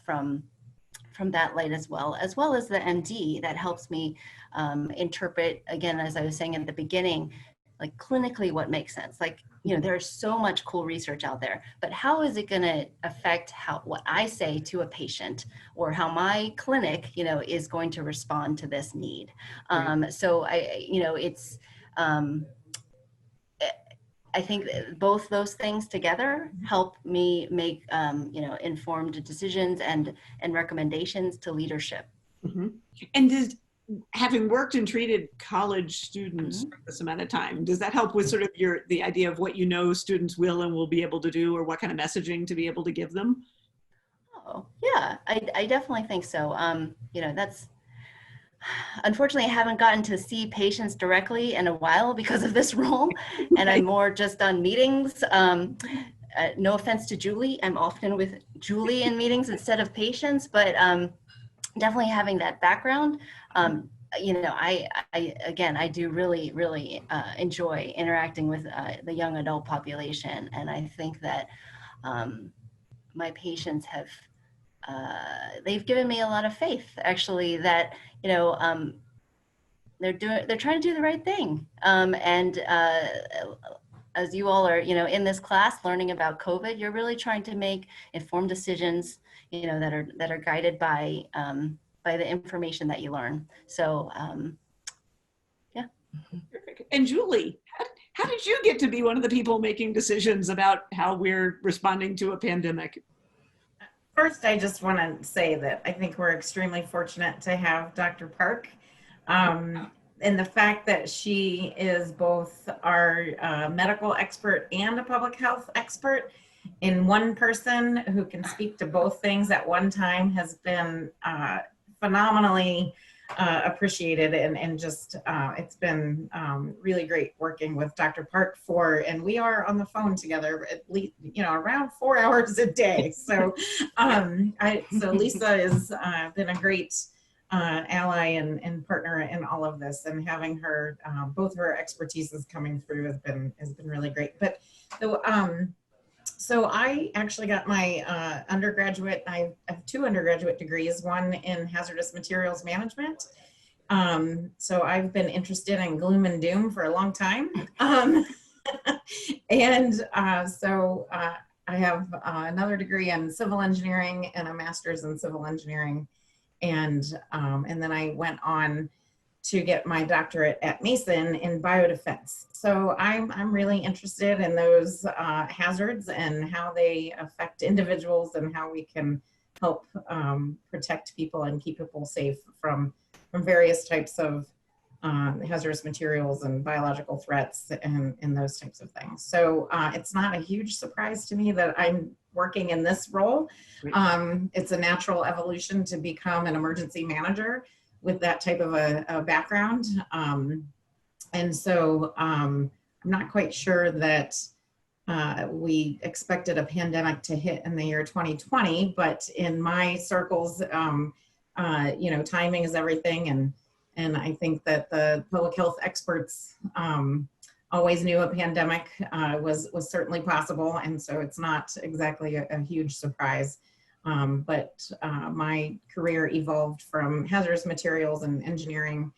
from that light as well as the MD that helps me interpret, again, as I was saying at the beginning, like clinically what makes sense. Like, you know, there's so much cool research out there, but how is it going to affect what I say to a patient or how my clinic, you know, is going to respond to this need? So you know, it's, I think both those things together help me make, you know, informed decisions and recommendations to leadership. And having worked and treated college students for this amount of time, does that help with sort of the idea of what you know students will and will be able to do, or what kind of messaging to be able to give them? Oh, yeah, I definitely think so. You know, that's, unfortunately, I haven't gotten to see patients directly in a while because of this role, and I'm more just on meetings. No offense to Julie, I'm often with Julie in meetings instead of patients, but definitely having that background. You know, I do really enjoy interacting with the young adult population, and I think that my patients have they've given me a lot of faith, actually, that, you know, they're trying to do the right thing, and as you all are, in this class learning about COVID, you're really trying to make informed decisions, that are guided by the information that you learn. So, yeah. Terrific. And Julie, how did you get to be one of the people making decisions about how we're responding to a pandemic? First, I just want to say that I think we're extremely fortunate to have Dr. Park. And the fact that she is both our medical expert and a public health expert in one person who can speak to both things at one time has been phenomenally appreciated, and just it's been really great working with Dr. Park and we are on the phone together at least around 4 hours a day. So so Lisa has been a great ally and partner in all of this, and having her both her expertise is coming through has been really great. But so I actually got my undergraduate, I have 2 undergraduate degrees, one in hazardous materials management. So I've been interested in gloom and doom for a long time. And so I have another degree in civil engineering and a master's in civil engineering. And then I went on to get my doctorate at Mason in biodefense. So I'm really interested in those hazards and how they affect individuals, and how we can help protect people and keep people safe from various types of hazardous materials and biological threats and those types of things. So it's not a huge surprise to me that I'm working in this role. It's a natural evolution to become an emergency manager with that type of a background. And so I'm not quite sure that we expected a pandemic to hit in the year 2020, but in my circles, timing is everything. And I think that the public health experts always knew a pandemic was certainly possible. And so it's not exactly a huge surprise. But my career evolved from hazardous materials and engineering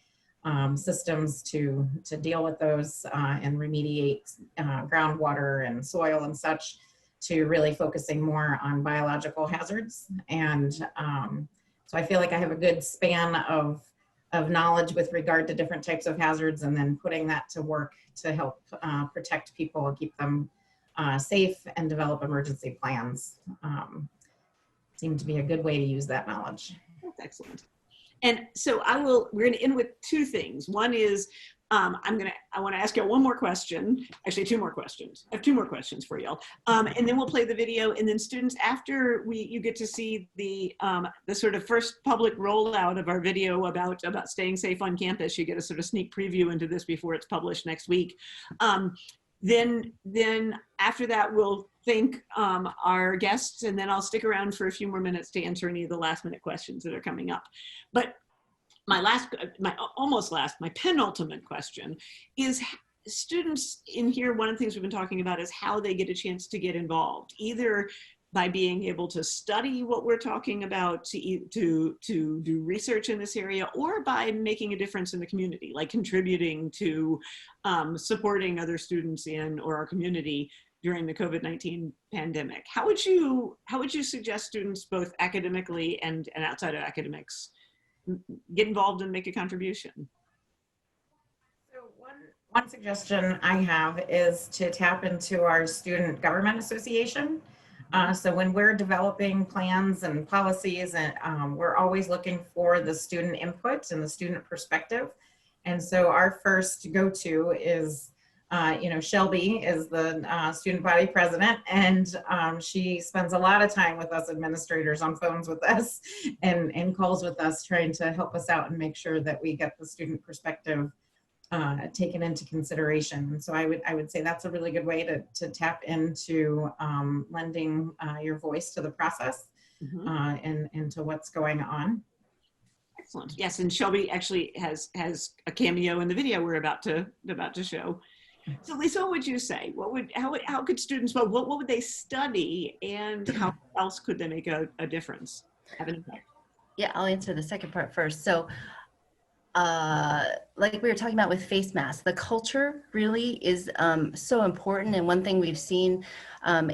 systems to deal with those and remediate groundwater and soil and such, to really focusing more on biological hazards. And so I feel like I have a good span of knowledge with regard to different types of hazards, and then putting that to work to help protect people and keep them safe and develop emergency plans. Seemed to be a good way to use that knowledge. That's excellent. And so we're going to end with 2 things. One is, I want to ask you one more question, actually 2 more questions. I have 2 more questions for y'all. And then we'll play the video, and then students, after you get to see the sort of first public rollout of our video about staying safe on campus, you get a sort of sneak preview into this before it's published next week. Then after that, we'll thank our guests, and then I'll stick around for a few more minutes to answer any of the last minute questions that are coming up. But my penultimate question is, students in here, one of the things we've been talking about is how they get a chance to get involved, either by being able to study what we're talking about, to do research in this area, or by making a difference in the community, like contributing to supporting other students in or our community during the COVID-19 pandemic. How would you suggest students, both academically and outside of academics, get involved and make a contribution? So one suggestion I have is to tap into our Student Government Association. So when we're developing plans and policies, and we're always looking for the student input and the student perspective. And so our first go-to is, Shelby is the student body president, and she spends a lot of time with us administrators on phones with us and calls with us, trying to help us out and make sure that we get the student perspective taken into consideration. And so I would say that's a really good way to tap into lending your voice to the process and to what's going on. Excellent. Yes, and Shelby actually has a cameo in the video we're about to show. So Lisa, what would you say? How could students vote? What would they study, and how else could they make a difference, have an impact? Yeah, I'll answer the second part first. So like we were talking about with face masks, the culture really is so important. And one thing we've seen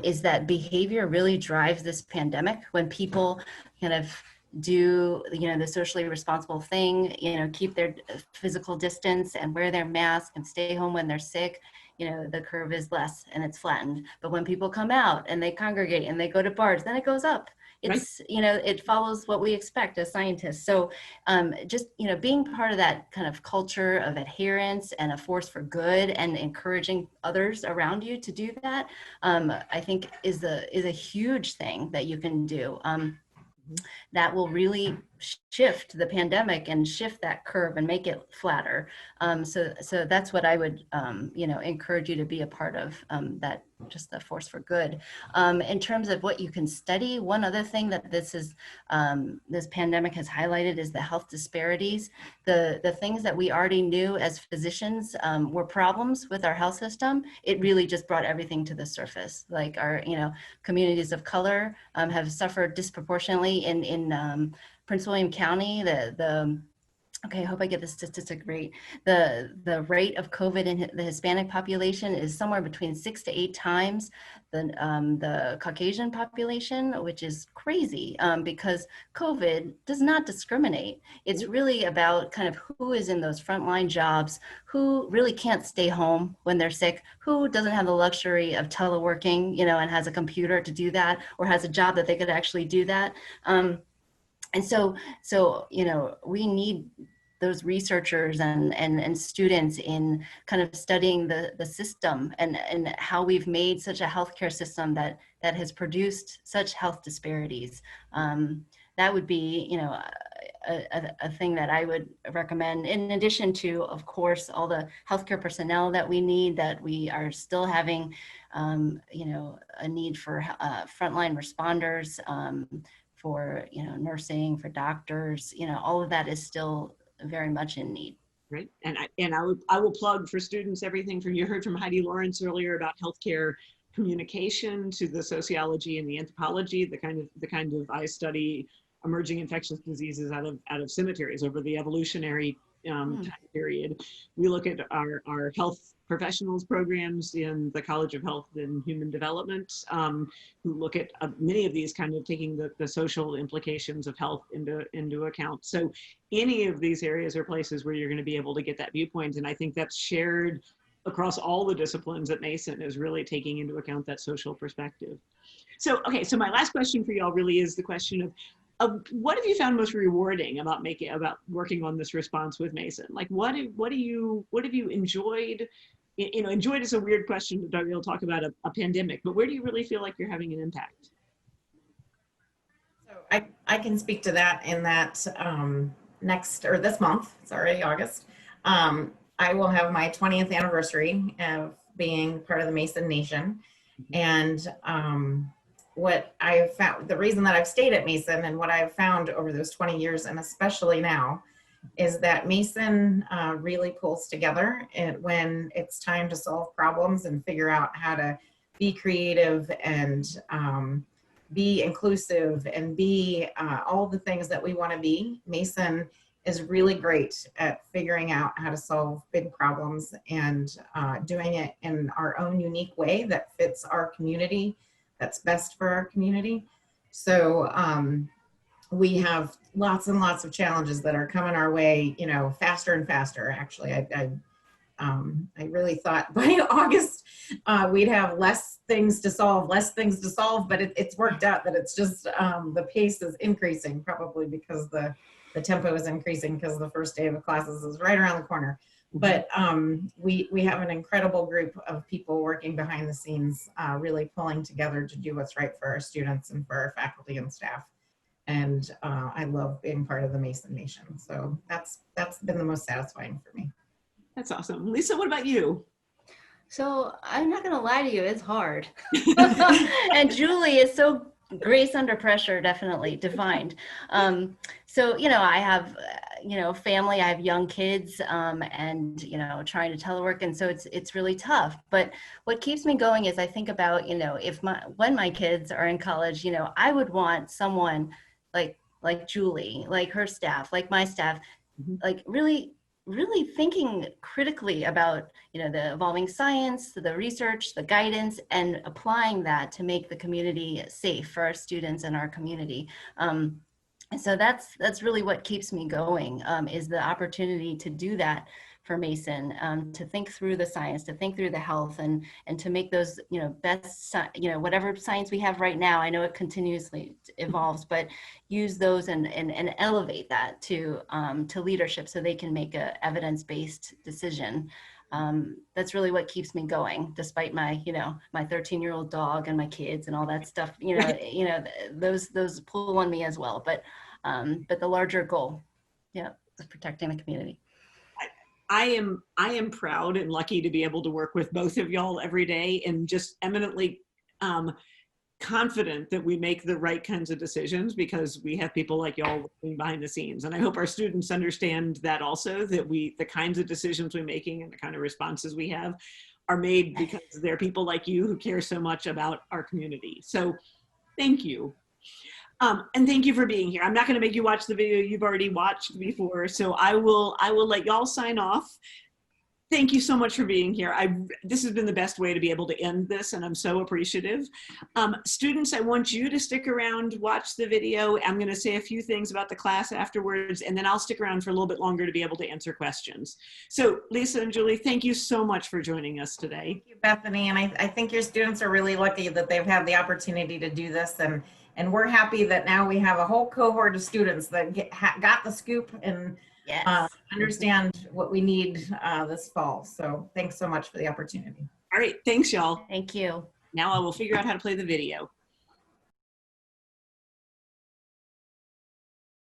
is that behavior really drives this pandemic. When people kind of do, the socially responsible thing, keep their physical distance and wear their mask and stay home when they're sick, the curve is less and it's flattened. But when people come out and they congregate and they go to bars, then it goes up. It's, it follows what we expect as scientists. So just, being part of that kind of culture of adherence and a force for good and encouraging others around you to do that, I think is a huge thing that you can do. That will really shift the pandemic and shift that curve and make it flatter. So that's what I would, encourage you to be a part of, that just the force for good. In terms of what you can study, one other thing that this pandemic has highlighted is the health disparities. The things that we already knew as physicians were problems with our health system. It really just brought everything to the surface. Like our, communities of color have suffered disproportionately in Prince William County. Okay, I hope I get the statistic right. The rate of COVID in the Hispanic population is somewhere between 6 to 8 times the Caucasian population, which is crazy because COVID does not discriminate. It's really about kind of who is in those frontline jobs, who really can't stay home when they're sick, who doesn't have the luxury of teleworking, and has a computer to do that, or has a job that they could actually do that. And so, we need those researchers and students in kind of studying the system and how we've made such a healthcare system that has such health disparities. That would be, a thing that I would recommend, in addition to, of course, all the healthcare personnel that we need, that we are still having, a need for frontline responders, for nursing, for doctors, all of that is still very much in need. Right, and I will plug for students everything from, you heard from Heidi Lawrence earlier about healthcare communication, to the sociology and the anthropology, the kind of I study emerging infectious diseases out of cemeteries over the evolutionary time period. We look at our health professionals programs in the College of Health and Human Development, who look at many of these, kind of taking the social implications of health into account. So any of these areas are places where you're going to be able to get that viewpoint. And I think that's shared across all the disciplines at Mason, is really taking into account that social perspective. So, okay, so my last question for y'all really is the question of what have you found most rewarding about working on this response with Mason? Like, what have you enjoyed? Enjoyed is a weird question. We'll talk about a pandemic, but where do you really feel like you're having an impact? So I can speak to that in that this month, it's already August, I will have my 20th anniversary of being part of the Mason Nation. And what I've found, the reason that I've stayed at Mason and what I've found over those 20 years, and especially now, is that Mason really pulls together when it's time to solve problems and figure out how to be creative and be inclusive and be all the things that we want to be. Mason is really great at figuring out how to solve big problems and doing it in our own unique way that fits our community, that's best for our community. So we have lots and lots of challenges that are coming our way, faster and faster. Actually, I really thought by August we'd have less things to solve, but it's worked out that it's just the pace is increasing, probably because the tempo is increasing because the first day of the classes is right around the corner. But we have an incredible group of people working behind the scenes, really pulling together to do what's right for our students and for our faculty and staff. And I love being part of the Mason Nation. So that's been the most satisfying for me. That's awesome. Lisa, what about you? So I'm not going to lie to you, it's hard. And Julie is so grace under pressure, definitely defined. So, I have, family, I have young kids, and, trying to telework. And so it's really tough. But what keeps me going is I think about, when my kids are in college, I would want someone like Julie, like her staff, like my staff, like really thinking critically about, the evolving science, the research, the guidance, and applying that to make the community safe for our students and our community. And so that's really what keeps me going, is the opportunity to do that for Mason, to think through the science, to think through the health, and to make those, best, whatever science we have right now. I know it continuously evolves, but use those and elevate that to leadership so they can make a evidence-based decision. That's really what keeps me going, despite my, my 13-year-old dog and my kids and all that stuff. Those pull on me as well. But the larger goal, is protecting the community. I am proud and lucky to be able to work with both of y'all every day, and just eminently confident that we make the right kinds of decisions because we have people like y'all working behind the scenes. And I hope our students understand that also, that the kinds of decisions we're making and the kind of responses we have are made because there are people like you who care so much about our community. So thank you. And thank you for being here. I'm not going to make you watch the video you've already watched before, so I will let y'all sign off. Thank you so much for being here. This has been the best way to be able to end this, and I'm so appreciative. Students, I want you to stick around, watch the video. I'm going to say a few things about the class afterwards, and then I'll stick around for a little bit longer to be able to answer questions. So Lisa and Julie, thank you so much for joining us today. Thank you, Bethany. And I think your students are really lucky that they've had the opportunity to do this. And we're happy that now we have a whole cohort of students that got the scoop and understand what we need this fall. So thanks so much for the opportunity. All right, thanks y'all. Thank you. Now I will figure out how to play the video.